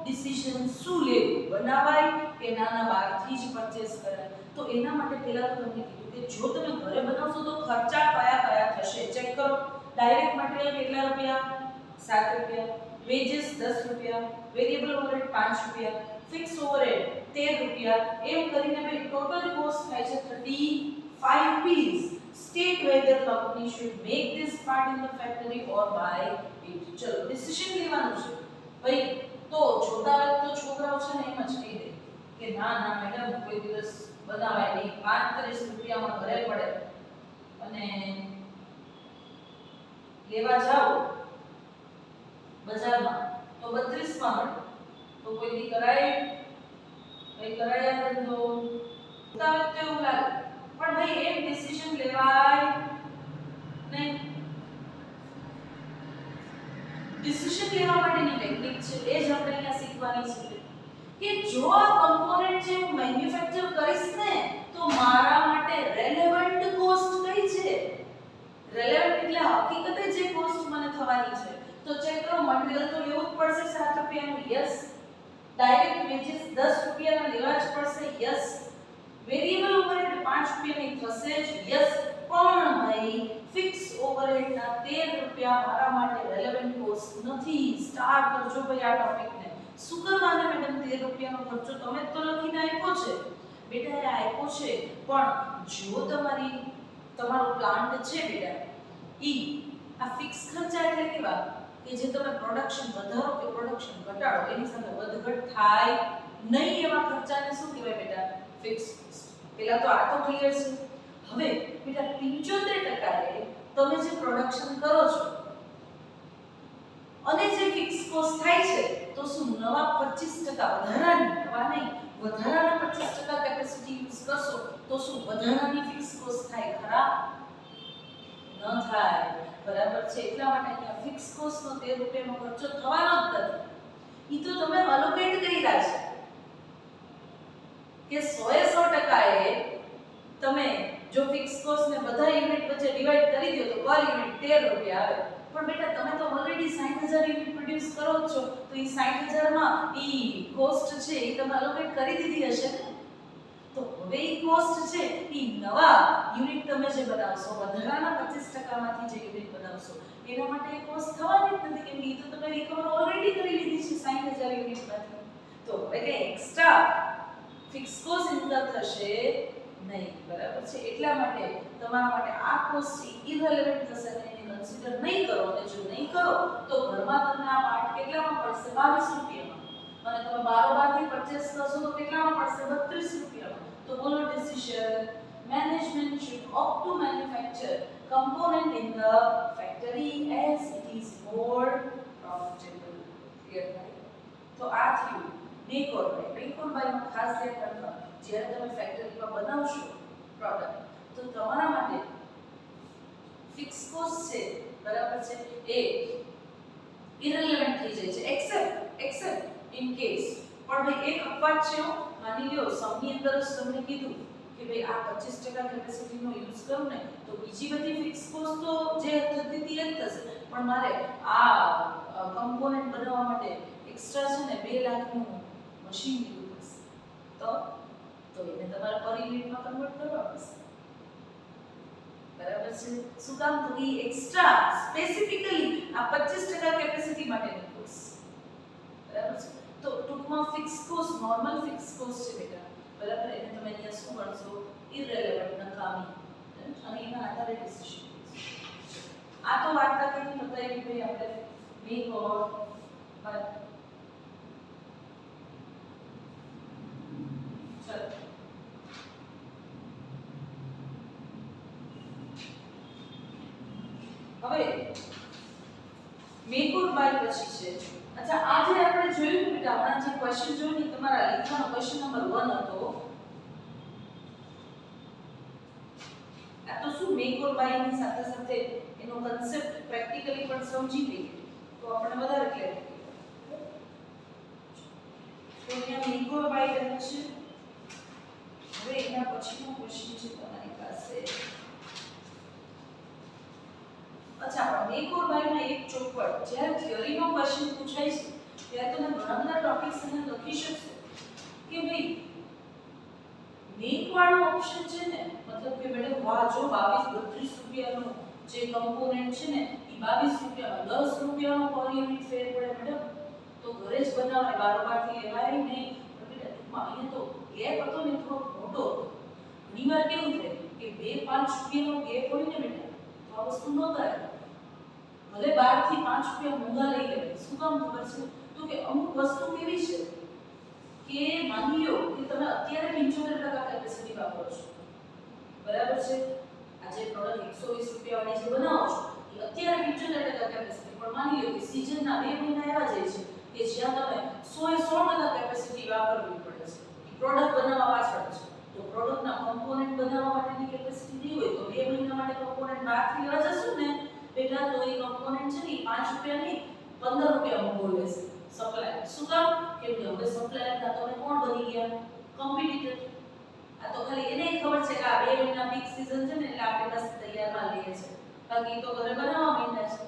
ડિસિઝન શું લેવું, બનાવાય કે નાના બહારથી જ પરચેસ કરાય? તો એના માટે પહેલા તો તમને કીધું કે જો તમે ઘરે બનાવશો તો ખર્ચા કયા કયા થશે ચેક કરો. ડાયરેક્ટ મટીરીયલ કેટલા રૂપિયા? 7 રૂપિયા, વેજીસ 10 રૂપિયા, વેરિયેબલ ઓવરહેડ 5 રૂપિયા, ફિક્સ ઓવરહેડ 13 રૂપિયા, એમ કરીને ભાઈ ટોટલ કોસ્ટ થાય છે 35 rupees. State whether company should make this part in the factory or buy it. ચલો ડિસિઝન લેવાનું છે ભાઈ. તો જોતા હોય તો છોકરાઓ છે ને એમ જ કહી દે કે ના ના મેડમ કોઈ દિવસ બનાવાય નહીં, 35 રૂપિયામાં ઘરે પડે અને લેવા જાઓ બજારમાં તો 32 માં મળે, તો કોઈ દી કરાય? ભાઈ કરાયા ધંધો? જોતા હોય તો એવું લાગે, પણ ભાઈ એમ ડિસિઝન લેવાય નહીં. ડિસિઝન લેવા માટેની ટેકનિક છે એ જ આપણે અહીંયા શીખવાની છે કે જો આ કમ્પોનન્ટ જે હું મેન્યુફેક્ચર કરીશ ને તો મારા માટે રેલેવન્ટ કોસ્ટ કઈ છે? રેલેવન્ટ એટલે હકીકતે જે કોસ્ટ મને થવાની છે. તો ચેક કરો, મટીરીયલ તો લેવું જ પડશે 7 રૂપિયાનું, યસ. ડાયરેક્ટ વેજીસ 10 રૂપિયાના લેવા જ પડશે, યસ. વેરિયેબલ ઓવરહેડ 5 રૂપિયાની થશે જ, યસ. પણ ભાઈ ફિક્સ ઓવરહેડના 13 રૂપિયા મારા માટે રેલેવન્ટ કોસ્ટ નથી. સ્ટાર કરજો ભાઈ આ ટોપિકને. શું કરવાને મેડમ 13 રૂપિયાનો ખર્ચો તમે તો લખીને આપ્યો છે બેટા, એ આપ્યો છે, પણ જો તમારો પ્લાન્ટ છે બેટા, ઈ આ ફિક્સ ખર્ચા એટલે કેવા કે જે તમે પ્રોડક્શન વધારો કે પ્રોડક્શન ઘટાડો એની સાથે વધઘટ થાય નહીં, એવા ખર્ચાને શું કહેવાય બેટા? Fix cost. પહેલા તો આ તો ક્લિયર છે. હવે બેટા 75% તમે જે પ્રોડક્શન કરો છો અને જે ફિક્સ કોસ્ટ થાય છે, તો શું નવા 25% વધારાની, નવા નહીં વધારાના 25% કેપેસિટી યુઝ કરશો તો શું વધારાની ફિક્સ કોસ્ટ થાય? ખરા? ન થાય, બરાબર છે. એટલા માટે અહીંયા ફિક્સ કોસ્ટનો 13 રૂપિયાનો ખર્ચો થવાનો જ નથી. ઈ તો તમે અલોકેટ કર્યા છે કે 100% એ તમે જો ફિક્સ કોસ્ટ ને બધા યુનિટ વચ્ચે ડિવાઇડ કરી દો તો પર યુનિટ 13 રૂપિયા આવે. પણ બેટા તમે તો ઓલરેડી 60000 યુનિટ પ્રોડ્યુસ કરો છો, તો ઈ 60000 માં ઈ કોસ્ટ છે એ તમે અલોકેટ કરી દીધી હશે ને. તો હવે ઈ કોસ્ટ છે ઈ નવા યુનિટ તમે જે બનાવશો, વધારાના 25% માંથી જે યુનિટ બનાવશો એના માટે એ કોસ્ટ થવાની જ નથી, કેમ કે ઈ તો તમે રિકવર ઓલરેડી કરી લીધી છે 60000 યુનિટમાંથી. તો હવે કે એક્સ્ટ્રા ફિક્સ કોસ્ટ ઇન્કર થશે નહીં, બરાબર છે. એટલા માટે તમારા માટે આ કોસ્ટ ઇરરિલેવન્ટ થશે અને એને કન્સિડર નહીં કરો. અને જો નહીં કરો તો ઘરમાં તમને આ પાર્ટ કેટલામાં પડશે? 22 રૂપિયામાં. અને તમે બારોબારથી પરચેસ કરશો તો કેટલામાં પડશે? 32 રૂપિયામાં. તો બોલો decision. Management should opt to manufacture component in the factory as it is more profitable. Clear થાય? તો આ થયું મેક ઓર બાય. મેક ઓર બાયમાં ખાસ ધ્યાન રાખવાનું, જ્યારે તમે ફેક્ટરીમાં બનાવશો પ્રોડક્ટ તો તમારા માટે ફિક્સ કોસ્ટ છે, બરાબર છે, એ ઇરરિલેવન્ટ થઈ જાય છે એક્સેપ્ટ ઇન કેસ. પણ ભાઈ એક અપવાદ છે, માની લ્યો સમની અંદર જ તમને કીધું કે ભાઈ આ 25% કેપેસિટીનો યુઝ કરું ને તો બીજી બધી ફિક્સ કોસ્ટ તો જે થતી હતી એ જ થશે, પણ મારે આ કમ્પોનન્ટ બનાવવા માટે એક્સ્ટ્રા છે ને 2 લાખનું મશીન લીધું પડશે, તો એને તમારે પર યુનિટમાં કન્વર્ટ કરવા પડશે, બરાબર છે. શું કામ? તો એ એક્સ્ટ્રા સ્પેસિફિકલી આ 25% કેપેસિટી માટેની કોસ્ટ, બરાબર છે. તો ટૂંકમાં fix cost normal fix cost છે બેટા, બરાબર. એને તમે અહીંયા શું ગણશો? ઇરરિલેવન્ટ, નકામી, અને એના આધારે ડિસિઝન. આ તો વાર્તા કેવી બતાવી ભાઈ આપણે મેક ઓર બાય. ચલો હવે મેક ઓર બાય પછી છે. અચ્છા, આજે આપણે જોયું બેટા, હમણાં જે ક્વેશ્ચન જોયું ને તમારા લેખાનો ક્વેશ્ચન નંબર 1 હતો. આ તો શું મેક ઓર બાય ની સાથે સાથે એનો કન્સેપ્ટ પ્રેક્ટિકલી પણ સમજી લઈએ તો આપણે વધારે ક્લિયર. તો અહીંયા મેંગો બાઈટ અને છે. હવે એના પછીનો ક્વેશ્ચન છે તમારી પાસે. અચ્છા, પણ મેંગો બાઈટમાં એક ચોખવટ, જ્યારે થિયરીનો ક્વેશ્ચન પૂછાય છે ત્યારે તમે ઘણા બધા ટોપિક્સ એને લખી શકશો કે ભાઈ મેક વાળો ઓપ્શન છે ને, મતલબ કે મેડમ વાહ જો 22-32 રૂપિયાનો જે કમ્પોનન્ટ છે ને એ 22 રૂપિયામાં 10 રૂપિયાનો પર યુનિટ ફેર પડે મેડમ, તો ઘરે જ બનાવવાય, બારોબારથી લેવાય નહીં. પણ બેટા ટૂંકમાં અહીંયા તો ગેપ હતો ને થોડો મોટો હતો. ઘણીવાર કેવું થાય કે 2-5 રૂપિયાનો ગેપ હોય ને બેટા તો આ વસ્તુ ન કરાય. ભલે 12 થી 5 રૂપિયા મોંઘા લઈ લેવાય. શું કામ ખબર છે? તો કે અમુક વસ્તુ કેવી છે કે માની લો કે તમે અત્યારે 75% કેપેસિટી વાપરો છો, બરાબર છે? આ જે પ્રોડક્ટ 120 રૂપિયા વાળી જે બનાવો છો એ અત્યારે 75% કેપેસિટી, પણ માની લો કે સીઝનના 2 મહિના એવા જાય છે કે જ્યાં તમે 100% કેપેસિટી વાપરવી પડે છે. એ પ્રોડક્ટ બનાવવા પાછળ છે. તો પ્રોડક્ટના કમ્પોનન્ટ બનાવવા માટેની કેપેસિટી નહીં હોય તો 2 મહિના માટે કમ્પોનન્ટ બહારથી લેવા જશું ને પેલા, તો એ કમ્પોનન્ટ છે ને 5 રૂપિયા નહીં 15 રૂપિયા મોંઘો લેશે સપ્લાયર. શું કામ? કેમ કે હવે સપ્લાયરના તમે કોણ બની ગયા? કોમ્પિટિટર. આ તો ખાલી એને ખબર છે કે આ 2 મહિના પીક સીઝન છે ને એટલે આપણે પાસે તૈયાર માલ લઈએ છે, બાકી તો ઘરે બનાવવા માંડ્યા છે.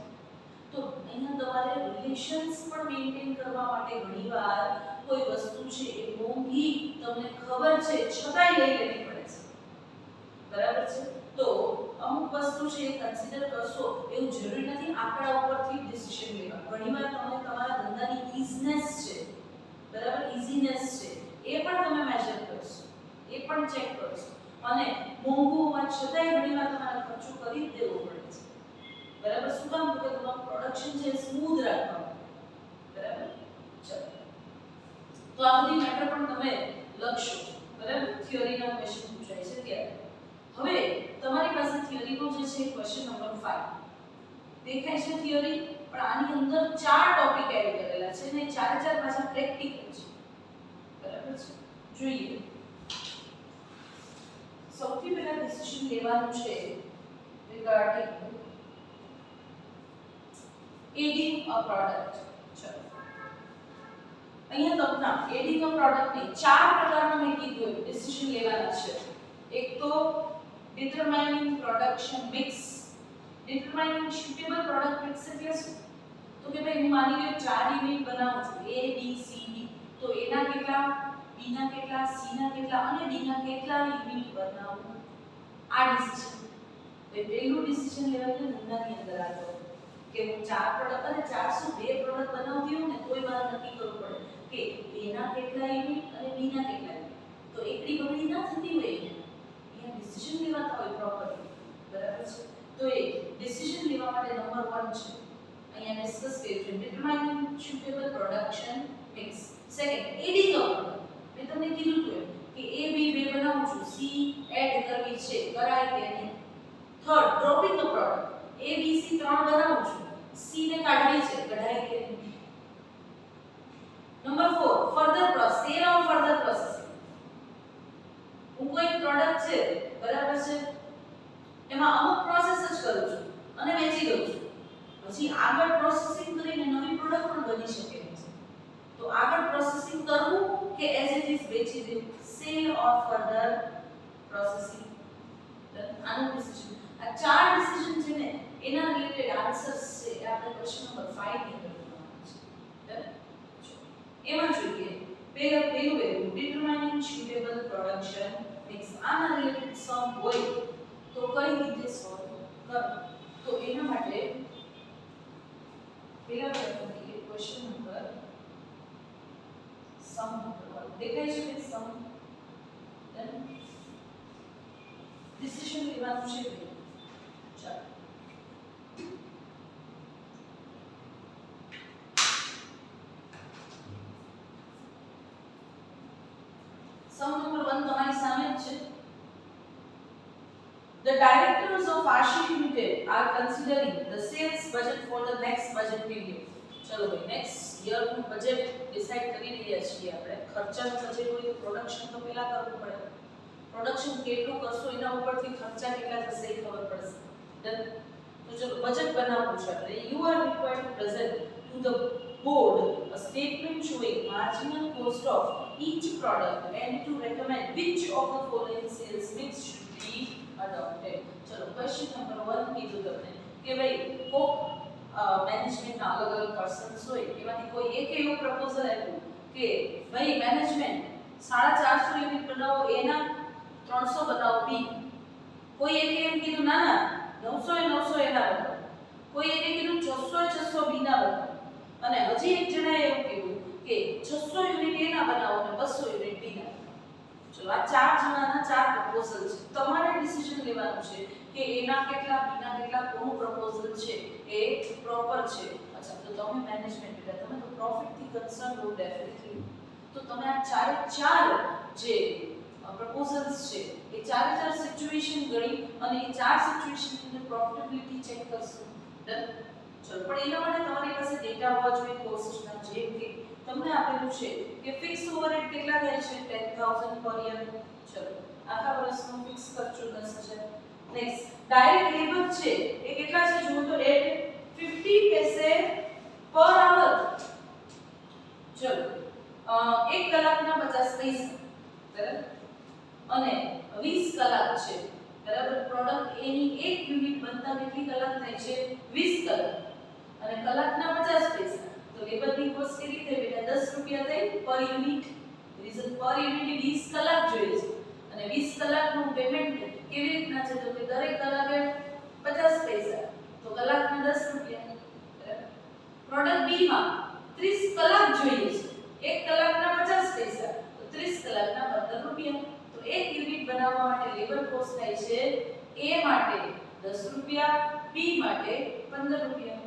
તો અહીંયા તમારે રિલેશન્સ પણ મેન્ટેન કરવા માટે ઘણીવાર કોઈ વસ્તુ છે એ મોંઘી તમને ખબર છે છતાંય લઈ લેવી પડે છે, બરાબર છે? તો અમુક વસ્તુ છે એ કન્સિડર કરશો, એવું જરૂરી નથી આંકડા ઉપરથી ડિસિઝન લેવા. ઘણીવાર તમને તમારા ધંધાની ઈઝનેસ છે, બરાબર, ઈઝીનેસ છે એ પણ તમે મેજર કરશો, એ પણ ચેક કરશો. અને મોંઘું હોવા છતાંય ઘણીવાર તમારે ખર્ચો કરી જ દેવો પડે છે, બરાબર? શું કામ? તો કે તમારું પ્રોડક્શન છે સ્મૂથ રાખવા, બરાબર? ચલો, તો આ બધી મેટર પણ તમે લખશો, બરાબર? થિયરીના ક્વેશ્ચન પૂછાય છે ત્યારે. હવે તમારી પાસે થિયરીનો જે છે ક્વેશ્ચન નંબર 5 દેખાય છે થિયરી, પણ આની અંદર 4 ટોપિક એડ કરેલા છે ને 4 પાછા પ્રેક્ટિકલ છે, બરાબર છે? જોઈએ. સૌથી પહેલા ડિસિઝન લેવાનું છે રિગાર્ડિંગ એડિંગ અ પ્રોડક્ટ. ચલો, અહીંયા તમને એડિંગ અ પ્રોડક્ટની 4 પ્રકારના મેં કીધું ડિસિઝન લેવાના છે. એક તો determining production mix. determining suitable product mix એટલે શું? તો કે ભાઈ હું માની લો 4 યુનિટ બનાવું છું A B C D, તો A ના કેટલા, B ના કેટલા, C ના કેટલા અને D ના કેટલા યુનિટ બનાવું, આ ડિસિઝન. તો પહેલું ડિસિઝન લેવાનું ધંધાની અંદર આ કે હું 4 પ્રોડક્ટ અને 402 પ્રોડક્ટ બનાવતી હોઉં ને તોય મારે નક્કી કરવું પડે કે A ના કેટલા યુનિટ અને B ના કેટલા યુનિટ. તો એકડી બગડી ના થતી હોય અહીંયા ડિસિઝન લેવાતા હોય પ્રોપરલી, બરાબર છે? તો એ ડિસિઝન લેવા માટે નંબર 1 છે અહીંયા ડિસ્કસ કર્યું છે determining suitable production mix. Second, adding અ પ્રોડક્ટ. મેં તમને કીધું હતું કે A B બે બનાવું છું, C એડ કરવી છે, કરાય કે નહીં. Third, dropping a product. A B C 3 બનાવું છું, C ને કાઢવી છે, કઢાય કે નહીં. નંબર 4, ફર્ધર પ્રોસેસ, સેલ ઓર ફર્ધર પ્રોસેસિંગ. હું કોઈ પ્રોડક્ટ છે, બરાબર છે, એમાં અમુક પ્રોસેસ જ કરું છું અને વેચી દઉં છું, પછી આગળ પ્રોસેસિંગ કરીને નવી પ્રોડક્ટ પણ બની શકે છે. તો આગળ પ્રોસેસિંગ કરવું કે એઝ ઇટ ઇઝ વેચી દેવું, સેલ ઓર ફર્ધર પ્રોસેસિંગ. આનો ડિસિઝન, આ 4 ડિસિઝન છે ને એના રિલેટેડ આન્સર્સ છે આપણે ક્વેશ્ચન નંબર 5 ની અંદર જોવાના છે. એમાં જોઈએ પહેલું determining suitable production mix. આના રિલેટેડ સમ હોય તો કઈ રીતે સોલ્વ કરો? તો એના માટે પહેલા પ્રથમ એક ક્વેશ્ચન નંબર સમ દેખાય છે કે સમ ડિસિઝન લેવાનું છે. ચાલો, સમ નંબર 1 તમારી સામે જ છે. The directors of Ashi Limited are considering the sales budget for the next budget period. ચલો ભાઈ, નેક્સ્ટ યર નું બજેટ ડિસાઈડ કરી રહ્યા છીએ આપણે. ખર્ચાનું બજેટ હોય તો પ્રોડક્શન તો પહેલા કરવું પડે. પ્રોડક્શન કેટલું કરશો એના ઉપરથી ખર્ચા કેટલા થશે એ ખબર પડશે. ડન? તો ચલો બજેટ બનાવવું છે આપણે. You are required to present to the board a statement showing marginal cost of each product and to recommend which of the following sales mix should be adopted. चलो क्वेश्चन नंबर 1 કીધું તમને કે ભાઈ કોક management ના અલગ અલગ persons હોય એમાંથી કોઈ એક એવું પ્રપોઝલ આવ્યું કે ભાઈ મેનેજમેન્ટ 450 યુનિટ બનાવો એના 300 બનાવો બી કોઈ એકે એમ કીધું ના ના 900 એ 900 એના બનાવો કોઈ એકે કીધું 600 એ 600 બી ના બનાવો અને હજી એક જણાએ એવું કીધું કે 600 યુનિટ એના બનાવો અને 200 યુનિટ બી ના ચલો આ ચાર જણાના ચાર પ્રપોઝલ છે તમારે ડિસિઝન લેવાનું છે કે એના કેટલા બીના કેટલા કોનું પ્રપોઝલ છે એ પ્રોપર છે અચ્છા તો તમે મેનેજમેન્ટ બેટા તમે તો પ્રોફિટ થી કન્સર્ન હો ડેફિનેટલી તો તમે આ ચારે ચાર જે પ્રપોઝલ્સ છે એ ચારે ચાર સિચ્યુએશન ગણી અને એ ચાર સિચ્યુએશન ની અંદર પ્રોફિટેબિલિટી ચેક કરશો ડન ચલો પણ એના માટે તમારી પાસે ડેટા હોવા જોઈએ કોસ્ટના જેમ કે તમને આપેલું છે કે ફિક્સ ઓવરહેડ કેટલા થાય છે 10000 પર યર ચલો આખા વર્ષનો ફિક્સ ખર્ચો 10000 નેક્સ્ટ ડાયરેક્ટ લેબર છે એ કેટલા છે જુઓ તો 50 પૈસે પર આવર ચલો 1 કલાકના 50 પૈસા બરાબર અને 20 કલાક છે બરાબર પ્રોડક્ટ એની 1 યુનિટ બનતા કેટલી કલાક થાય છે 20 કલાક અને કલાકના 50 પૈસા તો લેબરની કોસ્ટ કેટલી થઈ બેટા 10 રૂપિયા થઈ પર યુનિટ રીઝન પર યુનિટ 20 કલાક જોઈએ છે અને 20 કલાકનું પેમેન્ટ કેવી રીતના છે તો કે દરેક કલાકે 50 પૈસા તો કલાકના 10 રૂપિયા પ્રોડક્ટ બી માં 30 કલાક જોઈએ છે 1 કલાકના 50 પૈસા તો 30 કલાકના 15 રૂપિયા તો 1 યુનિટ બનાવવા માટે લેબર કોસ્ટ થાય છે એ માટે 10 રૂપિયા બી માટે 15 રૂપિયા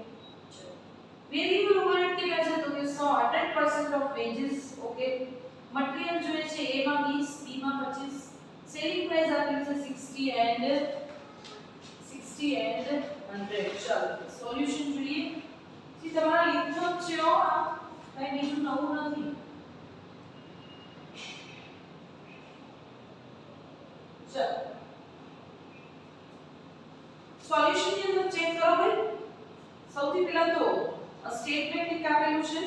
વેરિયેબલ ઓવરહેડ કેટલા છે તો કે 100% ઓફ વેજીસ ઓકે મટીરીયલ જોઈએ છે એ માં 20 બી માં 25 સેલિંગ પ્રાઇસ આપેલું છે 60 એન્ડ 100 ચાલો સોલ્યુશન જોઈએ જે તમારા લીધો છે કઈ બીજું નવું નથી ચાલો સોલ્યુશન ની અંદર ચેક કરો ભાઈ સૌથી પહેલા તો સ્ટેટમેન્ટ એક આપેલું છે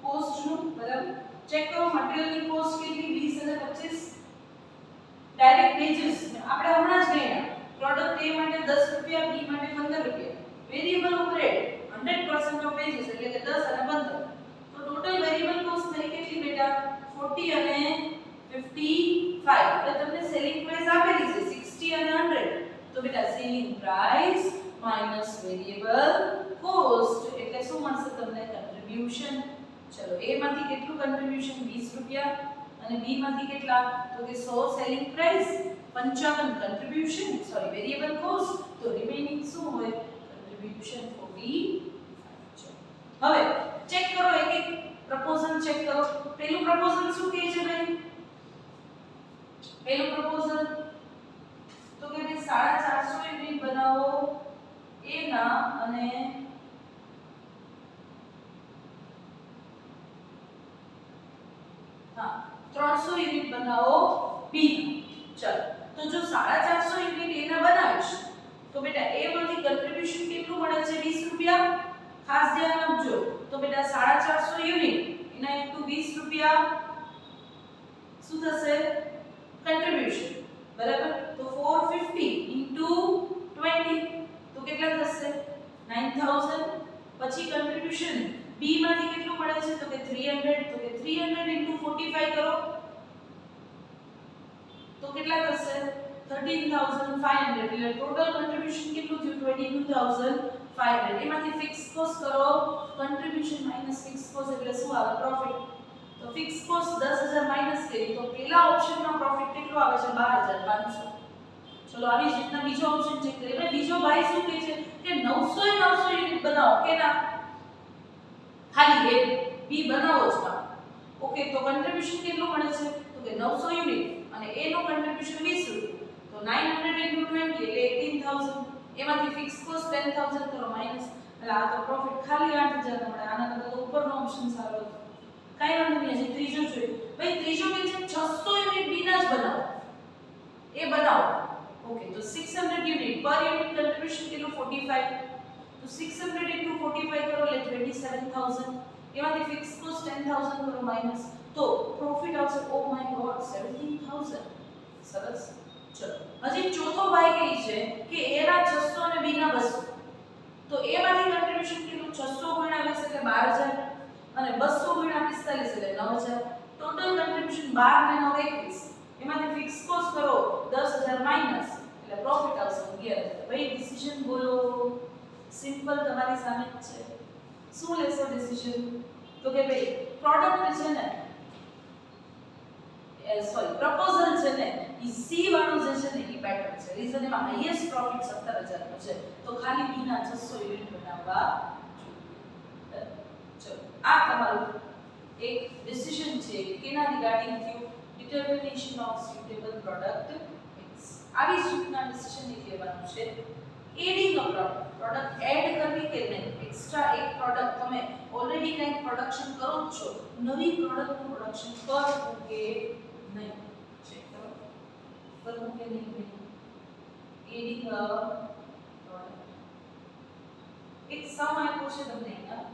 કોસ્ટ નું બરાબર ચેક કરો મટીરીયલ ની કોસ્ટ કેટલી 20 અને 25 ડાયરેક્ટ વેજીસ આપણે હમણાં જ ગણ્યા પ્રોડક્ટ એ માટે 10 રૂપિયા બી માટે 15 રૂપિયા વેરિયેબલ ઓવરહેડ 100% ઓફ વેજીસ એટલે કે 10 અને 15 તો ટોટલ વેરિયેબલ કોસ્ટ થઈ કેટલી બેટા 40 અને 55 એટલે તમને સેલિંગ પ્રાઇસ આપેલી છે 60 અને 100 તો બેટા selling price minus variable cost એટલે શું મળશે તમને કન્ટ્રીબ્યુશન ચલો એ માંથી કેટલું કન્ટ્રીબ્યુશન 20 રૂપિયા અને બી માંથી કેટલા તો કે 100 selling price 55 contribution sorry variable cost તો રિમેનિંગ શું હોય કન્ટ્રીબ્યુશન 45 હવે ચેક કરો એક એક પ્રપોઝલ ચેક કરો પહેલું પ્રપોઝલ શું કહે છે ભાઈ પહેલું પ્રપોઝલ તો કે ભાઈ 450 યુનિટ બનાવો એના અને હા 300 યુનિટ બનાવો બી ચલો તો જો 450 યુનિટ એના બનાવીશ તો બેટા એ માંથી કન્ટ્રીબ્યુશન કેટલું મળે છે 20 રૂપિયા ખાસ ધ્યાન આપજો તો બેટા 450 યુનિટ એના ઇન્ટુ 20 રૂપિયા શું થશે કન્ટ્રીબ્યુશન બરાબર તો 450 ઇન્ટુ 20 તો કેટલા થશે 9000 પછી કન્ટ્રીબ્યુશન બી માંથી કેટલું મળે છે તો કે 300 તો કે 300 into 45 કરો તો કેટલા થશે 13500 એટલે ટોટલ કન્ટ્રીબ્યુશન કેટલું થયું 22500 એમાંથી ફિક્સ કોસ્ટ કરો કન્ટ્રીબ્યુશન માઈનસ ફિક્સ કોસ્ટ એટલે શું આવે પ્રોફિટ તો ફિક્સ કોસ્ટ 10000 માઈનસ કરી તો પહેલા ઓપ્શનમાં પ્રોફિટ કેટલો આવે છે 12500 ચલો આવી જ રીતના બીજો ઓપ્શન ચેક કરીએ હવે બીજો ભાઈ શું કહે છે કે 900 યુનિટ બનાવો કેના ખાલી એ બી બનાવો જ કામ ઓકે તો કન્ટ્રીબ્યુશન કેટલું મળે છે તો કે 900 યુનિટ અને એ નો કન્ટ્રીબ્યુશન 20 રૂપિયા તો 900 into 20 એટલે 18000 એમાંથી ફિક્સ કોસ્ટ 10000 કરો માઈનસ એટલે આ તો પ્રોફિટ ખાલી 8000 મળે આના કરતા તો ઉપરનો ઓપ્શન સારો હતો કાઈ વાંધો નહીં હજી ત્રીજો જોઈએ ભાઈ ત્રીજો કે છે 600 યુનિટ બીના જ બનાવો એ બનાવો ઓકે તો 600 યુનિટ પર યુનિટ કન્ટ્રીબ્યુશન કેટલું 45 તો 600 into 45 કરો એટલે 27000 એમાંથી ફિક્સ કોસ્ટ 10000 કરો માઈનસ તો આવશે ઓ માય ગોડ 17000 સરસ ચલો હજી ચોથો ભાઈ કહે છે કે A ના 600 અને B ના 200 તો A માંથી કન્ટ્રીબ્યુશન કેટલું 600 ગુણ્યા 20 એટલે 12000 અને 200 ગુણ્યા 45 એટલે 9000 ટોટલ કન્ટ્રીબ્યુશન 12 ને 9 21 એમાંથી ફિક્સ કોસ્ટ કરો 10000 માઈનસ એટલે પ્રોફિટ આવશે 11000 ભાઈ ડિસિઝન બોલો સિમ્પલ તમારી સામે જ છે શું લેશો ડિસિઝન તો કે ભાઈ પ્રોડક્ટ છે ને પ્રપોઝલ છે ને ઈ સી વાળું જે છે ને ઈ બેટર છે રીઝન એમાં હાઈએસ્ટ પ્રોફિટ 17000 નો છે તો ખાલી બી ના 600 યુનિટ બનાવવા ચલો આ તમારું એક ડિસિઝન છે કેના રિગાર્ડિંગ થયું determination of suitable product mix આવી રીતના ડિસિઝન ની લેવાનું છે એડિંગ અ પ્રોડક્ટ એડ કરવી કે નહીં એક્સ્ટ્રા એક પ્રોડક્ટ તમે ઓલરેડી કંઈક પ્રોડક્શન કરો છો નવી પ્રોડક્ટનું પ્રોડક્શન કરવું કે નહીં ચેક કરો કરવું કે નહીં એડિંગ અ પ્રોડક્ટ એક સમ આપ્યો છે તમને અહીંયા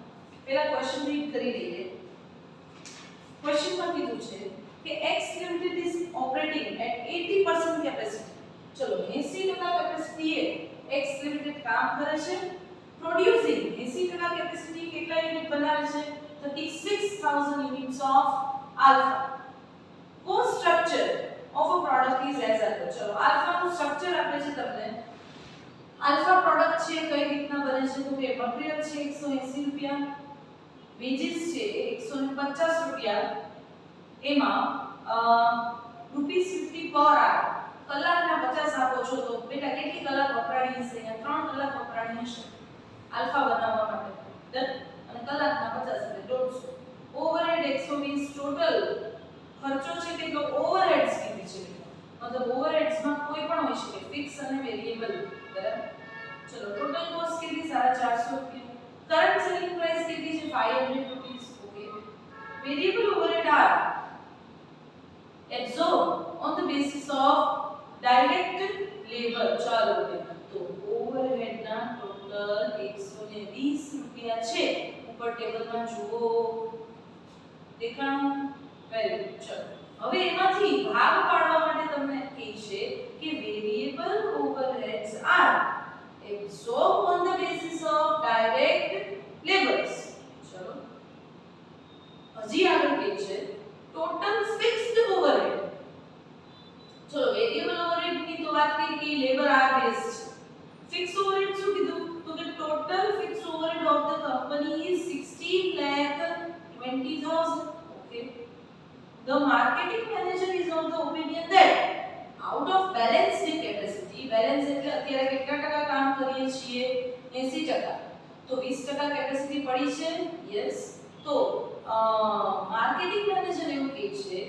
પહેલા ક્વેશ્ચન રીડ કરી લઈએ ક્વેશ્ચન માં કીધું છે કે X Limited is operating at 80% capacity ચલો 80% કેપેસિટી એ X Limited કામ કરે છે પ્રોડ્યુસિંગ 80% કેપેસિટી કેટલા યુનિટ બનાવે છે 36000 units of alpha cost structure of a product is as follows ચલો alpha નું સ્ટ્રક્ચર આપે છે તમને alpha પ્રોડક્ટ છે કઈ રીતના બને છે તો કે મટીરીયલ છે 180 રૂપિયા વેજીસ છે 150 રૂપિયા એમાં ₹50 પર આર કલાકના 50 આપો છો તો બેટા કેટલી કલાક વપરાણી હશે અહીંયા 3 કલાક વપરાણી હશે આલ્ફા બનાવવા માટે ડન અને કલાકના 50 એટલે 150 ઓવરહેડ 120 ટોટલ ખર્ચો છે કેટલો ઓવરહેડ્સ કીધી છે મતલબ ઓવરહેડ્સ માં કોઈ પણ હોઈ શકે ફિક્સ અને વેરીએબલ બરાબર ચલો ટોટલ કોસ્ટ કેટલી 450 રૂપિયા કરંટ સેલિંગ પ્રાઇસ કેટલી છે 500 rupees okay variable overhead are absorbed on the basis of direct labor ચાલો તો ઓવરહેડ ના ટોટલ 120 રૂપિયા છે ઉપર ટેબલમાં જુઓ દેખાણું વેરી ગુડ ચલો હવે એમાંથી ભાગ પાડવા માટે તમને કહે છે કે variable overheads are absorbed on the basis of direct labors ચલો હજી આગળ કહે છે ટોટલ ફિક્સ્ડ ઓવરહેડ ચલો વેરીએબલ ઓવરહેડ ની તો વાત કરી કે લેબર આર બેઝ છે ફિક્સ્ડ ઓવરહેડ શું કીધું તો કે total fixed overhead of the company is 16,20,000 okay the marketing manager is of the opinion that out of balanced capacity balance એટલે અત્યારે કેટલા ટકા કામ કરીએ છીએ 80% તો 20% કેપેસિટી પડી છે યસ તો માર્કેટિંગ મેનેજર એવું કહે છે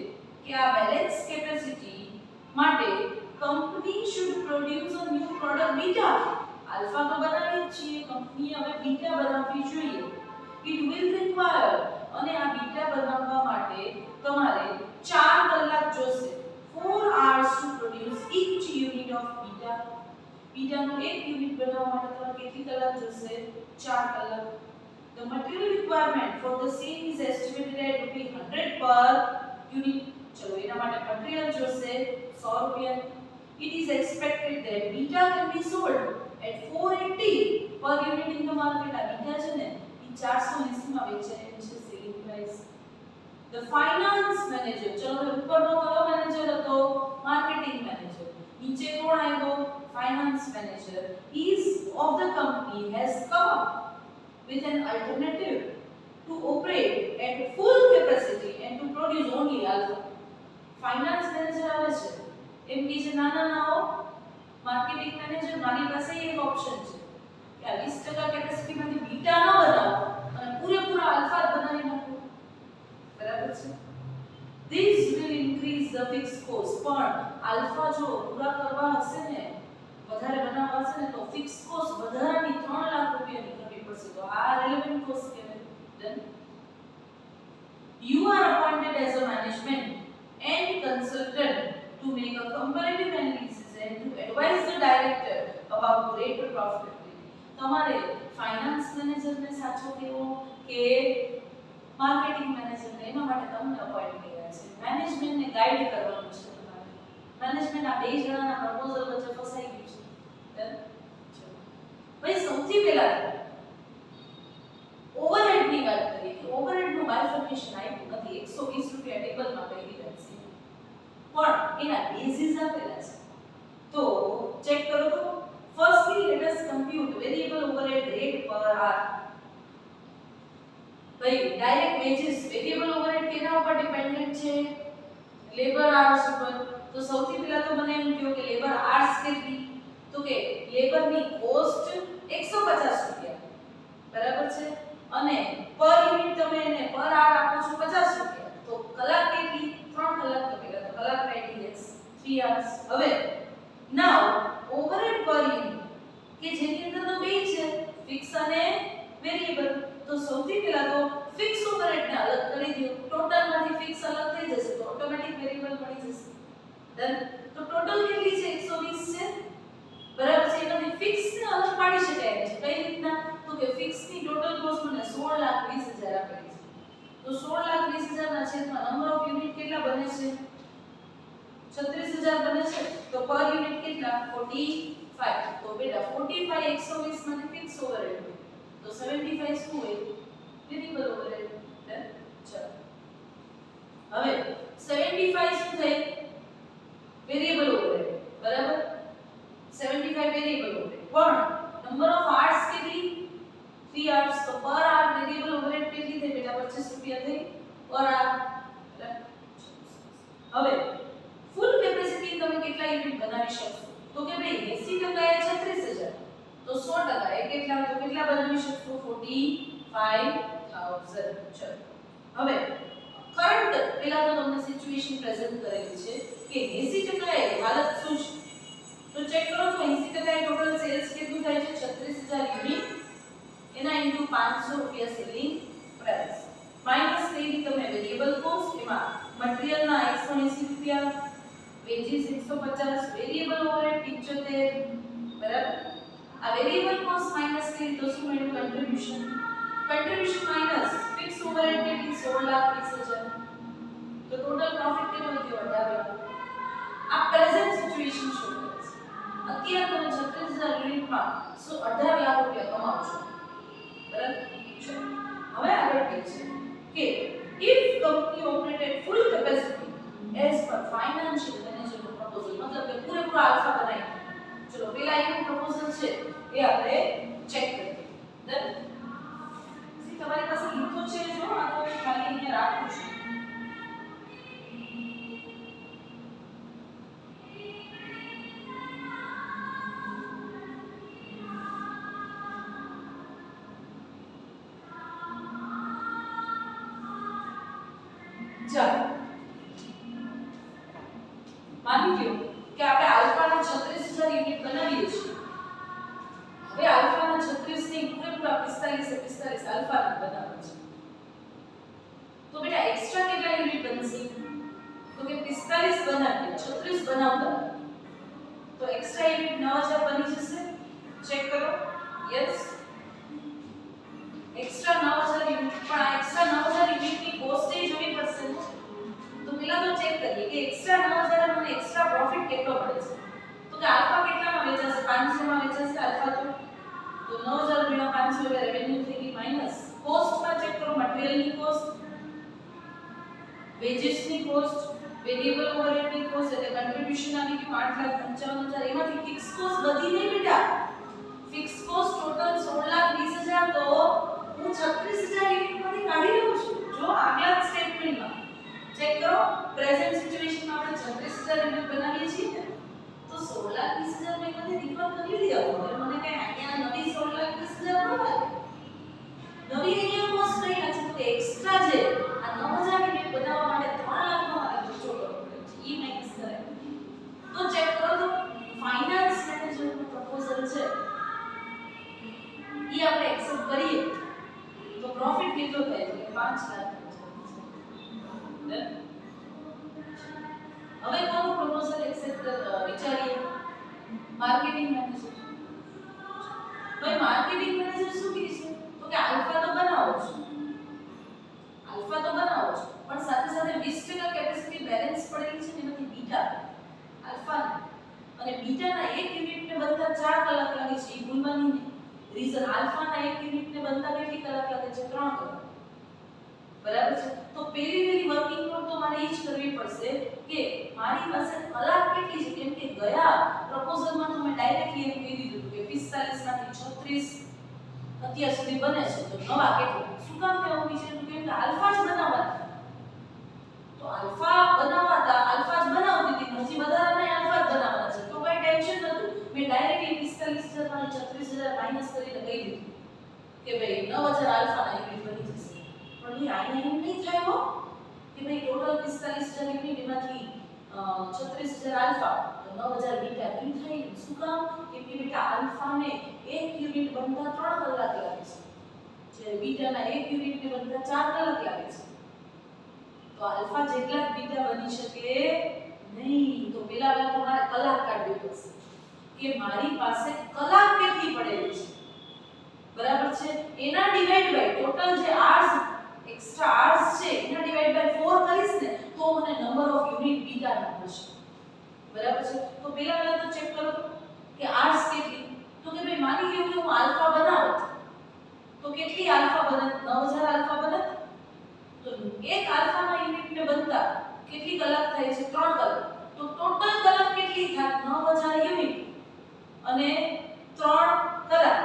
કે આ બેલેન્સ કેપેસિટી માટે company should produce a new product beta alpha તો બનાવી જ છીએ કંપની હવે બીટા બનાવવી જોઈએ ઇટ વિલ રિક્વાયર અને આ બીટા બનાવવા માટે તમારે 4 કલાક જોશે 4 hours to produce each unit of beta beta નું એક યુનિટ બનાવવા માટે તમારે કેટલી કલાક જોશે 4 કલાક the material requirement for the same is estimated at ₹100 per unit ચલો એના માટે મટીરીયલ જોશે 100 રૂપિયા it is expected that beta can be sold at 480 per unit in the market આ બીટા છે ને એ 480 માં વેચાય છે selling price the finance manager ચલો ઉપરનો કયો મેનેજર હતો માર્કેટિંગ મેનેજર નીચે કોણ આવ્યો finance manager is of the company has come up with an alternative to operate at full capacity and to produce only alpha finance manager આવે છે એમ કે છે ના માર્કેટિંગ મેનેજર મારી પાસે એક ઓપ્શન છે કે આ 20% કેપેસિટી માંથી બીટા ન બનાવો અને પૂરેપૂરા આલ્ફા બનાવી નાખો બરાબર છે this will increase the fixed cost પણ આલ્ફા જો પૂરા કરવા હશે ને વધારે બનાવવા હશે ને તો ફિક્સ કોસ્ટ વધારાની 3 લાખ રૂપિયાની કરવી પડશે તો આ રેલેવન્ટ કોસ્ટ કહેવાય then you are appointed as a management and consultant to make a comparative analysis and to advise the director about greater profitability તમારે ફાઇનાન્સ મેનેજરને સાચો કેવો કે માર્કેટિંગ મેનેજરને એના માટે તમને અપોઇન્ટ કર્યા છે મેનેજમેન્ટ ગાઈડ કરવાનું છે તમારે. મેનેજમેન્ટ આ બે જણાના પ્રપોઝલ વચ્ચે ફસાઈ ગયું છે. ડન. ભાઈ સૌથી પહેલા ઓવરહેડની વાત કરીએ કે ઓવરહેડનું બાયફર્કેશન આપ્યું નથી. 120 રૂપિયા ટેબલમાં કહી દીધા છે, પણ એના બેઝિસ આપેલા છે. તો ચેક કરો તો firstly let us compute variable overhead rate પર આર. ભાઈ ડાયરેક્ટ વેજીસ વેરિયેબલ ઓવરહેડ કેના ઉપર ડિપેન્ડન્ટ છે? લેબર આર્સ ઉપર. તો સૌથી પહેલા તો મને એમ કહો કે લેબર આર્સ કેટલી? તો કે લેબરની કોસ્ટ 150 રૂપિયા, બરાબર છે, અને પર યુનિટ તમે એને પર આર આપો છો 50 રૂપિયા. તો કલાક કેટલી? 3 કલાક. તો પહેલા તો કલાક કાઢી લેસ 3 hours. હવે નાઉ ઓવરહેડ પર યુનિટ કે જેની અંદર તો બે છે, ફિક્સ અને વેરિયેબલ. તો સૌથી પહેલા તો ફિક્સ ઓવરહેડ ને અલગ કરી દો. ટોટલ માંથી ફિક્સ અલગ થઈ જશે તો ઓટોમેટિક વેરિયેબલ મળી જશે. ડન. તો ટોટલ કેટલી છે? 120 છે, બરાબર છે. એમાંથી ફિક્સ ને અલગ પાડી શકાય છે. કઈ રીતના? તો કે ફિક્સ ની ટોટલ કોસ્ટ મને 16,20,000 આપેલી છે. તો 16,20,000 ના છેદમાં નંબર ઓફ યુનિટ કેટલા બને છે? 36,000 બને છે. તો પર યુનિટ કેટલા? 45. તો બેટા 45 120 માંથી ફિક્સ ઓવરહેડ હોય તો 75 શું હોય? Variable overhead. ડન. ચલો હવે 75 શું થઈ? વેરિયેબલ ઓવરહેડ, બરાબર. 75 વેરિયેબલ ઓવરહેડ. પણ નંબર ઓફ આર્સ કેટલી? 3 hours. તો પર આર વેરિયેબલ ઓવરહેડ કેટલી થઈ બેટા? 25 રૂપિયા થઈ પર આર. હવે ફૂલ કેપેસિટી તમે કેટલા યુનિટ બનાવી શકશો? તો કે ભાઈ 80% એ 36,000. તો 100% એ કેટલા? તો કેટલા બનાવી શકશો? 45,000. ચલો હવે કરંટ પહેલા તો તમને સિચ્યુએશન પ્રેઝન્ટ કરેલી છે કે 80% એ હાલત શું છે? તો ચેક કરો તો 80% એ ટોટલ સેલ્સ કેટલું થાય છે? 36,000 યુનિટ. એના ઇન્ટુ 500 રૂપિયા સેલિંગ પ્રાઇસ માઈનસ કરી તમે વેરિયેબલ કોસ્ટ. એમાં મટીરીયલ ના 180 રૂપિયા, વેજીસ 150, વેરિયેબલ ઓવરહેડ 75, બરાબર. આ વેરિયેબલ કોસ્ટ માઈનસ કરી તો શું મળ્યું? Contribution. Contribution minus fix overhead કેટલી? 16,20,000. તો ટોટલ પ્રોફિટ કેટલો થયો? 18 લાખ. આ પ્રેઝન્ટ સિચ્યુએશન શો કરે છે. અત્યારે તમે 36,000 યુનિટમાં 18 લાખ રૂપિયા કમાવો છો, બરાબર. હવે આગળ કહે છે કે if company operated full capacity as per financial manager proposal, મતલબ કે પૂરેપૂરો આલ્ફા બનાવી. ચલો પેલા એનું પ્રપોઝલ છે એ આપણે ચેક કરીએ. ડન. સી તમારી પાસે લીધું છે જો આ તો ખાલી અહીંયા રાખું છું. ચાલો માની લ્યો કે આપણે આલ્ફાના 36,000 યુનિટ બનાવીએ છીએ. હવે આલ્ફાના 36 ની પૂરેપૂરા 45 આલ્ફાના બનાવવા છે. તો બેટા એક્સ્ટ્રા કેટલા યુનિટ બનશે? તો કે 45 બનાવીએ, 36 બનાવતા તો એક્સ્ટ્રા યુનિટ 9,000 બની જશે. ચેક કરો. Yes, extra 9,000 unit. પણ આ એક્સ્ટ્રા 9,000 યુનિટની કોસ્ટ એ જોવી પડશે. તો પહેલા તો ચેક કરીએ કે એક્સ્ટ્રા 9,000 મને એક્સ્ટ્રા પ્રોફિટ કેટલો મળે છે. તો કે આલ્ફા કેટલામાં વેચાશે? 500 માં વેચાશે આલ્ફા. તો 9,000 ગુણ્યા 500 એટલે રેવન્યુ થઈ ગઈ માઈનસ. કોસ્ટમાં ચેક કરો. મટીરીયલની કોસ્ટ, વેજીસની કોસ્ટ, વેરિયેબલ ઓવરહેડની કોસ્ટ એટલે કન્ટ્રીબ્યુશન આવી ગયું 8,55,000. એમાંથી ફિક્સ કોસ્ટ બધી નહીં બેટા. Fix cost total 16,20,000. તો હું 36,000 યુનિટમાંથી કાઢી લઉં છું. જો આગલા સ્ટેટમેન્ટમાં ચેક કરો. પ્રેઝન્ટ સિચ્યુએશનમાં આપણે 36,000 યુનિટ બનાવીએ છીએ તો 16,20,000 મેં એમાંથી રિકવર કરી લીધા. હવે મને કઈ અહીંયા નવી 16,20,000 ન લાગે. નવી અહીંયા કોસ્ટ કઈ નથી. તો એક્સ્ટ્રા છે આ 9,000 યુનિટ બનાવવા માટે 3 લાખનો મારે ખર્ચો કરવો પડે છે. ઈ માઈનસ કરે. તો ચેક કરો તો ફાઇનાન્સ મેનેજરનું પ્રપોઝલ છે ઈ આપણે એક્સેપ્ટ કરીએ તો પ્રોફિટ કેટલો થાય છે? 5 લાખ. હવે કોનું પ્રપોઝલ એક્સેપ્ટ વિચારીએ? Marketing manager. ભાઈ માર્કેટિંગ મેનેજર શું કહે છે? તો કે આલ્ફા તો બનાવો છો, આલ્ફા તો બનાવો છો, પણ સાથે સાથે 20% કેપેસિટી બેલેન્સ પડેલી ડિવિઝન આલ્ફાના એક યુનિટને બનતા કેટલી કલાક લાગે છે? 3 કલાક. બરાબર છે. તો પેલી વર્કિંગ નોટ તો મારે એ જ કરવી પડશે કે મારી પાસે કલાક કેટલી છે, કેમ કે ગયા પ્રપોઝલમાં તો મેં ડાયરેક્ટલી એમ કહી દીધું કે 45 માંથી 36 અત્યાર સુધી બને છે, તો નવા કેટલા? શું કામ કહેવું વિચાર્યું? કેમ કે આલ્ફા જ બનાવવાના. તો આલ્ફા બનાવવાતા આલ્ફા જ બનાવતી હતી, હજી વધારાના આલ્ફા જ બનાવવાના છે, તો કઈ ટેન્શન નતું. મેં ડાયરેક્ટલી 45000 માંથી 36000 માઈનસ કરીને કહી દીધું કે ભાઈ 9000 આલ્ફાના યુનિટ બની જશે. પણ એ આને એમ નહીં થાય હો કે ભાઈ ટોટલ 45000 યુનિટ એમાંથી 36000 આલ્ફા તો 9000 બીટા નહીં થાય. શું કામ? કેમ કે બેટા આલ્ફાને એક યુનિટ બનતા 3 કલાક લાગે છે, જે બીટાના એક યુનિટને બનતા 4 કલાક લાગે છે. તો આલ્ફા જેટલા બીટા બની શકે નહીં. તો પેલા તમારે કલાક કાઢવી પડશે કે મારી પાસે કલાક કેટલી પડેલી છે. બરાબર છે. એના ડિવાઇડ બાય ટોટલ જે આર્સ એક્સ્ટ્રા આર્સ છે એના ડિવાઇડ બાય 4 કરીશ ને તો મને નંબર ઓફ યુનિટ બીટા મળશે. બરાબર છે. તો પેલા તો ચેક કરો કે આર્સ કેટલી. તો કે ભાઈ માની લ્યો કે હું આલ્ફા બનાવું તો કેટલી આલ્ફા બને? 9000 આલ્ફા બને. તો એક આલ્ફાના યુનિટને બનતા કેટલી કલાક થાય છે? 3 કલાક. તો ટોટલ કલાક કેટલી થાય? 9000 યુનિટ અને 3 કલાક.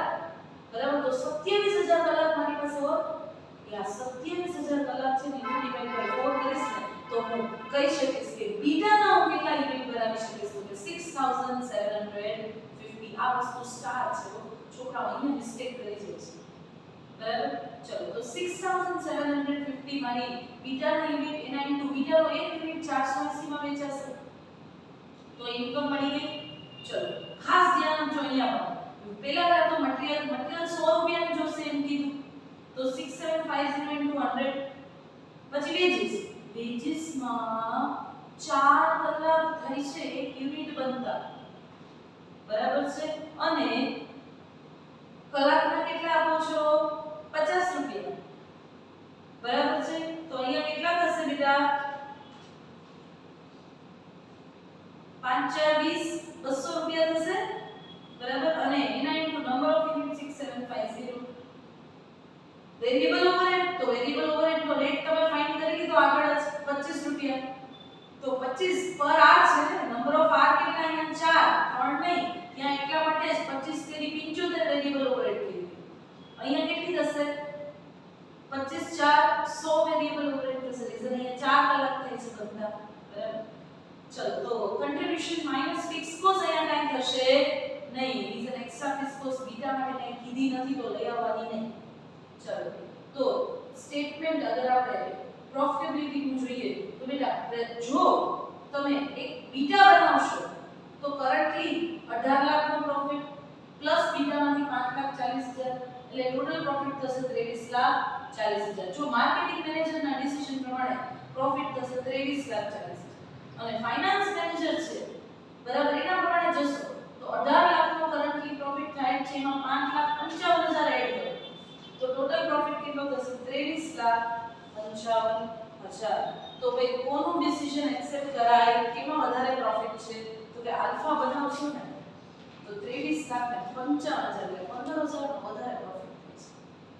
બરાબર. તો 27000 કલાક મારી પાસે હોય. એ આ 27000 કલાક છે ને એને ડિવાઇડ બાય 4 કરીશ ને તો હું કહી શકીશ કે બીટાના હું કેટલા યુનિટ બનાવી શકીશ? તો કે 6750. આ વસ્તુ સ્ટાર છે. છોકરાઓ અહીંયા મિસ્ટેક કરી જાય છે. બરાબર. ચલો તો 6750 મારી બીટાના યુનિટ એના ઇન્ટુ બીટાનો એક યુનિટ 480 માં વેચાશે. તો ઇન્કમ મળી ગઈ. ચલો ખાસ ધ્યાન આપજો અહીંયા પણ. પહેલા તો મટીરીયલ 100 રૂપિયાનું જોશે એમ કીધું. તો 6750 into 100 પછી વેજીસ માં 4 કલાક થઈ છે એક યુનિટ બનતા. બરાબર છે. અને કલાકના કેટલા આપો છો? 50 રૂપિયા. બરાબર છે. તો અહીંયા કેટલા થશે બેટા? 5 4 20 200 રૂપિયા થશે. બરાબર. અને એના into number of unit 6750. Variable overhead તો વેરીએબલ ઓવરહેડ નો રેટ તમે ફાઇન્ડ કરી લીધો આગળ જ 25 રૂપિયા. તો 25 પર આર છે ને, નંબર ઓફ આર કેટલા? અહીંયા 4 3 નહીં, ત્યાં એટલા માટે જ 25 તેરી 75 વેરીએબલ ઓવરહેડ થઈ ગયું. અહીંયા કેટલી થશે? 25 4 100 વેરીએબલ ઓવરહેડ થશે. રીઝન અહીંયા 4 કલાક થઈ છે બધા. બરાબર. ચલો તો કન્ટ્રીબ્યુશન માઈનસ ફિક્સ કોસ્ટ અહીંયા કાઈ થશે નહીં. Reason extra fix cost beta માટે કાઈ કીધી નથી તો લઈ આવવાની નહીં. ચલો તો સ્ટેટમેન્ટ અગર આપણે પ્રોફિટેબિલિટી નું જોઈએ તો બેટા જો તમે એક બીટા બનાવશો તો કરન્ટલી 18 લાખનો પ્રોફિટ પ્લસ બીટામાંથી 5,40,000 એટલે ટોટલ પ્રોફિટ થશે 23,40,000. જો માર્કેટિંગ મેનેજરના ડિસિઝન પ્રમાણે પ્રોફિટ થશે 23,40,000 અને ફાઇનાન્સ મેનેજર છે બરાબર એના પ્રમાણે જશો તો 18 લાખનો કરન્ટલી પ્રોફિટ થાય છે, એમાં 5,55,000 એડ કરો તો ટોટલ પ્રોફિટ કેટલો થશે? 23,55,000. તો ભાઈ કોનું ડિસિઝન એક્સેપ્ટ કરાય? કેમાં વધારે પ્રોફિટ છે? તો કે આલ્ફા બનાવશો ને તો 23,55,000 એટલે 15,000 વધારે પ્રોફિટ થશે.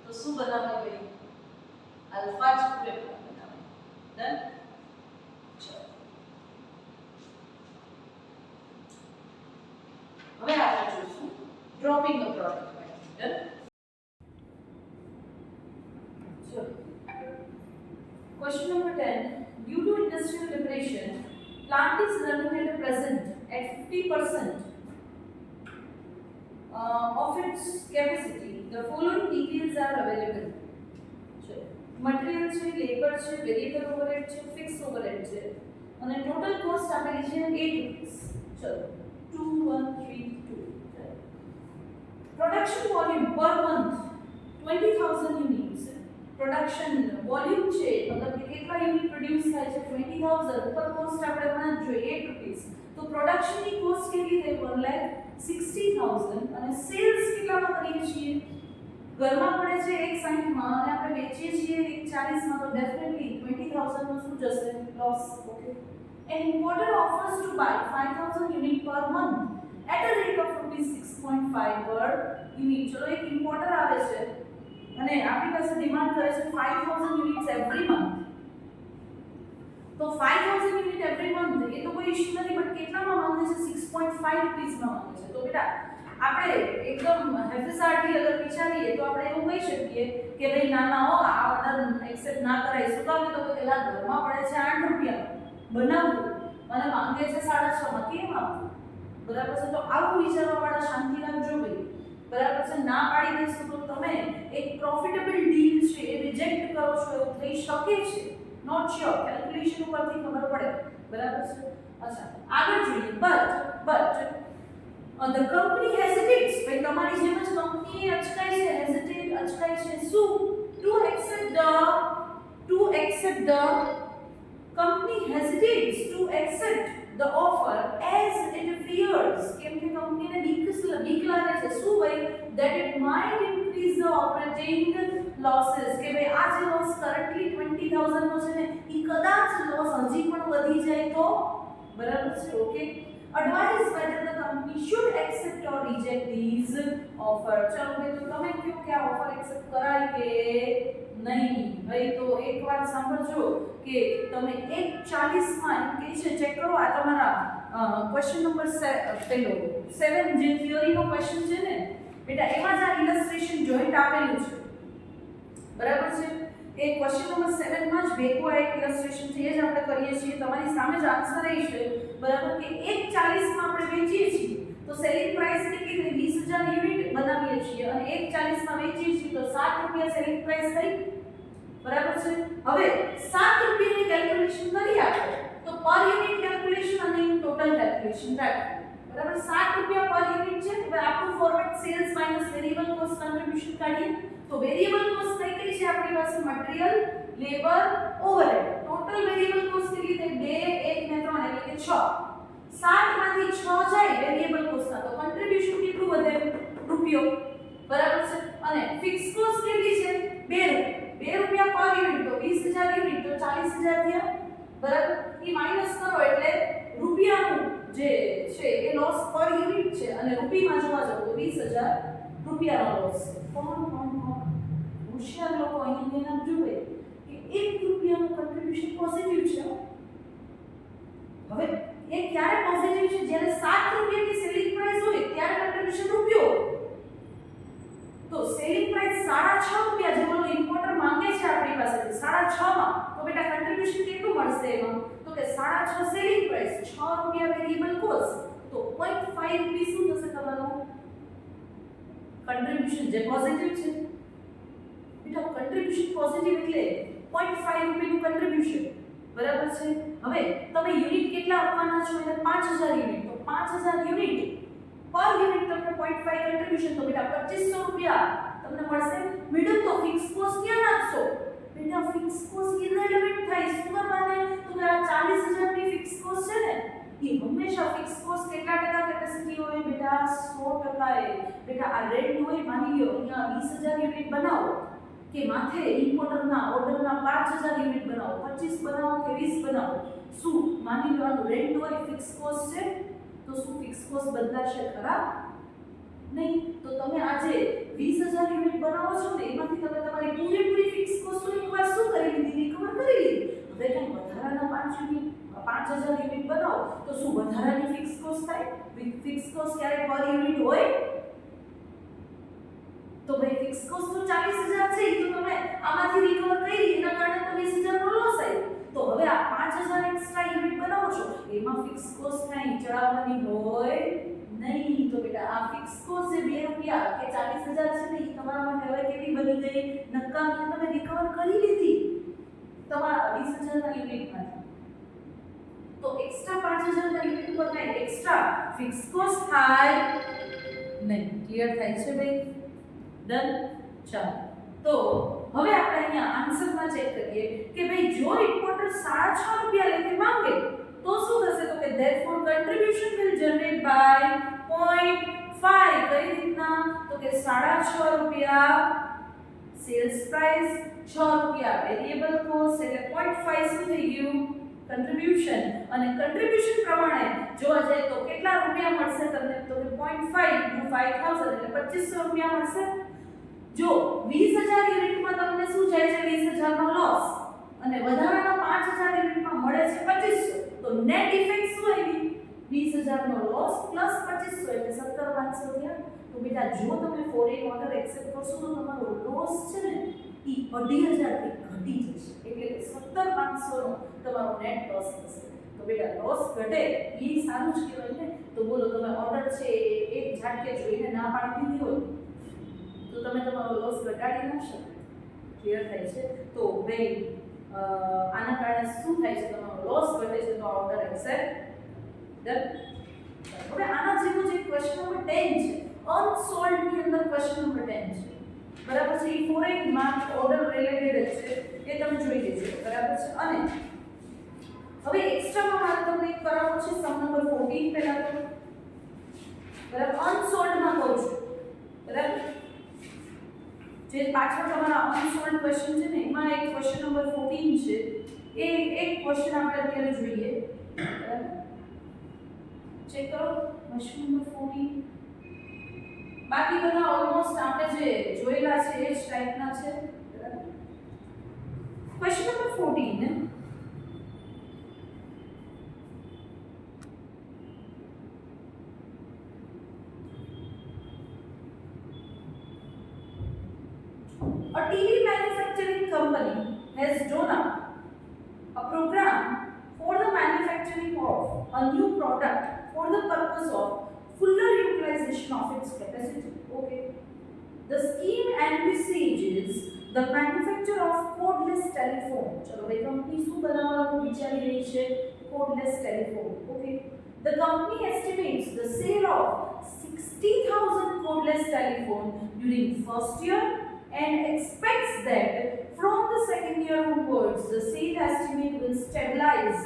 તો શું બનાવાય ભાઈ? આલ્ફા જ પ્રેફર બનાવાય. ડન. હવે આપણે જોઈશું dropping the product. Done. Question number 10. Due to industrial depression, plant is running at present at 50% of its capacity. The following details are available. Material છે, labor છે, variable overhead છે, fixed overhead છે અને total cost આપેલી છે 8 rupees. ચલો 2 1 3 2. Production volume per month 20,000 units. Production volume છે મતલબ કે કેટલા યુનિટ પ્રોડ્યુસ થાય છે 20000 ઉપર કોસ્ટ આપણે ગણત જોઈએ 8 રૂપીસ. તો પ્રોડક્શનની કોસ્ટ કેટલી થઈ 1,60,000 અને સેલ્સ કેટલામાં કરીએ છીએ? ઘરમાં પડે છે 160 માં અને આપણે વેચીએ છીએ 140 માં તો ડેફિનેટલી 20000 નો શું જશે? Loss. Okay. An importer offers to buy 5,000 unit per month at a rate of ₹6.5 per unit. ચલો એક ઇમ્પોર્ટર આવે છે અને આપણી પાસે ડિમાન્ડ કરે છે 5000 યુનિટ્સ એવરી મંથ. તો 5000 યુનિટ એવરી મંથ એ તો કોઈ ઇશ્યુ નથી, બટ કેટલામાં માંગે છે? 6.5 રૂપીસમાં માંગે છે. તો બેટા આપણે એકદમ હેફિઝાર્ડલી અગર વિચારીએ તો આપણે એવું કહી શકીએ કે ભાઈ ના ના હો, આ ઓર્ડર એક્સેપ્ટ ના કરાય. શું કામ? તો પેલા ઘરમાં પડે છે 8 રૂપિયા બનાવવું અને માંગે છે 6.5 માં. કેમ આપવું? બરાબર છે. તો આવું વિચારવા વાળા શાંતિ રાખજો ભાઈ. બરાબર છે. ના પાડી દેશો તો તમે એક પ્રોફિટેબલ ડીલ છે એ રિજેક્ટ કરો છો એવું થઈ શકે છે. નોટ શ્યોર, કેલ્ક્યુલેશન ઉપરથી ખબર પડે. બરાબર છે. અચ્છા આગળ જોઈએ. but the company hesitates. ભાઈ તમારી જેમ જ કંપની અચકાય છે, હેઝિટેટ અચકાય છે. શું? to accept the company hesitates to accept the offer as it fears. કેમ કે કંપનીને બીક લાગે છે. શું ભાઈ? that it might increase the operating losses. કે ભાઈ આ જે લોસ કરન્ટલી 20000 નો છે ને એ કદાચ લોસ હજી પણ વધી જાય તો. બરાબર છે. Okay. advise whether the company should accept or reject these offer. ચલો ભાઈ તો તમે કહો કે આ ઓફર એક્સેપ્ટ કરાય કે નહીં. ભાઈ તો એક વાત સાંભળજો કે તમે 1:40 માં એમ કહે છે, ચેક કરો આ તમારા ક્વેશ્ચન નંબર 7 જે થિયરીનો ક્વેશ્ચન છે ને બેટા, એમાં જ આ ઇલસ્ટ્રેશન જોઈન્ટ આપેલું છે. બરાબર છે. એ ક્વેશ્ચન નંબર 7 માં જ ભેગું આ એક ઇલસ્ટ્રેશન છે, એ જ આપણે કરીએ છીએ. તમારી સામે જ આન્સર એ છે. બરાબર કે 1:40 માં આપણે વેચીએ છીએ તો સેલિંગ પ્રાઇસ કેટલી થઈ? 20000 યુનિટ બનાવીએ છીએ અને 1:40 માં વેચીએ છીએ તો 7 રૂપિયા સેલિંગ પ્રાઇસ થઈ. બરાબર છે. હવે 7 રૂપિયાની કેલ્ક્યુલેશન કરી આપણે તો પર યુનિટ કેલ્ક્યુલેશન અને ટોટલ કેલ્ક્યુલેશન રાખો. બરાબર. 7 રૂપિયા પર યુનિટ છે. હવે આપણું forward sales minus variable cost contribution કાઢીએ તો વેરીએબલ કોસ્ટ કઈ છે આપણી પાસે? Material, labour, overhead. Total variable cost કેટલી થઈ? 2 1 ને 3 એટલે કે 6. 7 માંથી 6 જાય વેરીએબલ કોસ્ટના તો કોન્ટ્રીબ્યુશન કેટલું વધે? રૂપિયો. બરાબર છે. અને ફિક્સ કોસ્ટ કેટલી છે? 2 રૂપિયા પર યુનિટ તો 20000 યુનિટ તો 40000 થયા. બરાબર. એ માઈનસ કરો એટલે રૂપિયાનું જે છે એ લોસ પર યુનિટ છે અને રૂપિયામાં જોવા જાવ તો 20000 રૂપિયાનો લોસ છે. કોણ હોશિયાર લોકો અહીં ધ્યાન આપજો કે 1 રૂપિયાનું કોન્ટ્રીબ્યુશન પોઝિટિવ છે. હવે એ ક્યારે પોઝિટિવ છે? જ્યારે 7 રૂપિયાની સેલિંગ પ્રાઇસ હોય ત્યારે કોન્ટ્રીબ્યુશન રૂપિયો. તો સેલિંગ પ્રાઇસ 6.5 રૂપિયા જેવો ઇમ્પોર્ટર માંગે છે આપણી પાસેથી 6.5 માં તો બેટા કોન્ટ્રીબ્યુશન કેટલું મળશે એમાં? તો કે 6.5 સેલિંગ પ્રાઇસ, 6 રૂપિયા વેરીએબલ કોસ્ટ તો 0.5 રૂપિયા શું થશે તમારું કોન્ટ્રીબ્યુશન જે પોઝિટિવ છે. બેટા કોન્ટ્રીબ્યુશન પોઝિટિવ એટલે 0.5 રૂપિયાનું કોન્ટ્રીબ્યુશન. બરાબર છે. હવે તમે યુનિટ કેટલા આપવાના છો? એટલે 5000 યુનિટ તો 5000 યુનિટ પર યુનિટ તમને 0.5 કોન્ટ્રીબ્યુશન તો બેટા 2500 રૂપિયા તમને મળશે. મિડલ તો ફિક્સ કોસ્ટ ક્યાં નાખશો? બેટા ફિક્સ કોસ્ટ ઇરરિલેવન્ટ થાય. શું કરવાને? તો કે આ 40000 ની ફિક્સ કોસ્ટ છે ને એ હંમેશા ફિક્સ કોસ્ટ કેટલા ટકા કેપેસિટી હોય? બેટા 100% એ. બેટા આ રેટ હોય માની લો અહીંયા 20000 યુનિટ બનાવો કે માથે ઇમ્પોર્ટરના ઓર્ડરના 5000 યુનિટ બનાવો, 25 બનાવો કે 20 બનાવો. શું માની લો આનું રેન્ટ હોય ફિક્સ કોસ્ટ છે તો શું ફિક્સ કોસ્ટ બદલાશે ખરા? નહીં. તો તમે આજે 20000 યુનિટ બનાવો છો ને એમાંથી તમે તમારી પૂરેપૂરી ફિક્સ કોસ્ટ એકવાર શું કરી લીધી? રિકવર કરી લીધી. હવે કંઈ વધારાના 5000 યુનિટ બનાવો તો શું વધારાની ફિક્સ કોસ્ટ થાય? ફિક્સ કોસ્ટ ક્યારે પર યુનિટ હોય? તો ભાઈ ફિક્સ કોસ્ટ તો 40000 છે તો તમે આમાંથી રિકવર કરી એના કારણે તો 20000 નો લોસ આવ્યો. તો હવે આ 5000 એક્સ્ટ્રા યુનિટ બનાવો છો એમાં ફિક્સ કોસ્ટ કાંઈ ચડાવવાની હોય નહીં. તો બેટા આ ફિક્સ કોસ્ટ જે 2 રૂપિયા કે 40000 છે ને એ તમારા માટે હવે કેવી બની ગઈ? નકામી. તમે રિકવર કરી લીધી તમારા 20000 ના યુનિટમાંથી. તો એક્સ્ટ્રા 5000 ના યુનિટ ઉપર કાંઈ એક્સ્ટ્રા ફિક્સ કોસ્ટ થાય નહીં. ક્લિયર થાય છે ભાઈ? ડન. ચાલો તો હવે આપણે અહીંયા આન્સરમાં ચેક કરીએ કે ભાઈ જો ઇમ્પોર્ટર 6.5 રૂપિયા લેખે માંગે તો શું થશે? તો કે therefore contribution will generate by 0.5. કઈ રીતના? તો કે 6.5 રૂપિયા સેલ્સ પ્રાઇસ, 6 રૂપિયા વેરીએબલ કોસ્ટ એટલે 0.5 શું થઈ ગયું? કન્ટ્રીબ્યુશન અને કન્ટ્રીબ્યુશન પ્રમાણે જોવા જાય તો કેટલા રૂપિયા મળશે તમને તો કે 0.5 * 5000 એટલે 2500 રૂપિયા મળશે જો 20000 યુનિટમાં તમને શું જાય છે 20000 નો લોસ અને વધારાના 5000 યુનિટમાં મળે છે 2500 તો નેટ ઇફેક્ટ શું આવી 20000 નો લોસ પ્લસ 2500 એટલે 17500 થયા તો બેટા જો તમે ફોરેન ઓર્ડર એક્સેપ્ટ કરશો તો તમારો લોસ છે ને ઈ 2500 થી ઘટી જશે એટલે કે 17500 નો તમારો નેટ લોસ થશે તો બેટા લોસ ઘટે ઈ સારું જ કહેવાય ને તો બોલો તમે ઓર્ડર છે એક ઝાટકે જોઈને ના પાડી દીધી હોય તો તમે તમારો લોસ ઘટાડી ના શકો ક્લિયર થાય છે તો ભાઈ આના કારણે શું થાય છે તમારો લોસ ઘટે છે તો ઓર્ડર એક્સેપ્ટ ડન હવે આના જેવો જે ક્વેશ્ચન નંબર 10 છે અનસોલ્ડ ની અંદર ક્વેશ્ચન નંબર 10 છે બરાબર છે ઈ ફોરેન માં ઓર્ડર રિલેટેડ છે એ તમે જોઈ લેજો બરાબર છે અને હવે એક્સ્ટ્રામાં મારે તમને એક કરાવવો છે સમ નંબર 14 પહેલા તો બરાબર અનસોલ્ડ માં કહું છું બરાબર જે પાછળ તમારા અનસોલ્ડ ક્વેશ્ચન છે ને એમાં એક ક્વેશ્ચન નંબર 14 છે એ એક ક્વેશ્ચન આપણે અત્યારે જોઈએ બરાબર ચેક કરો ક્વેશ્ચન નંબર 14 બાકી બધા ઓલમોસ્ટ આપણે જે જોયેલા છે એ જ ટાઈપના છે બરાબર ક્વેશ્ચન નંબર 14 ને A TV manufacturing company has drawn up a program for the manufacturing of a new product for the purpose of fuller utilization of its capacity. Okay. The scheme envisages the manufacture of cordless telephone. चलो भाई company શું બનાવવાનું વિચારી રહી છે cordless telephone. Okay. The company estimates the sale of 60,000 cordless telephone during first year and expects that from the second year onwards the sale estimate will stabilize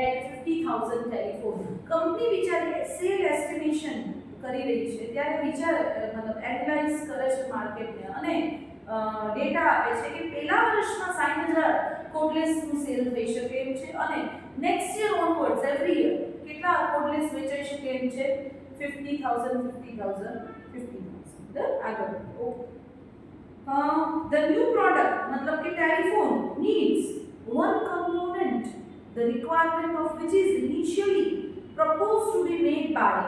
at 50,000 telephone. Company વિચારે cell estimation કરી રહી છે ત્યારે વિચાર મતલબ analyse કરે છે માર્કેટને અને ડેટા આપે છે કે પહેલા વર્ષમાં 60,000 કોડલેસ નું સેલ થઈ શકે એમ છે અને next year onwards every year કેટલા કોડલેસ વેચાઈ શકે એમ છે 50,000 આગળ ઓકે the new product मतलब कि telephone needs one component the requirement of which is initially proposed to be made by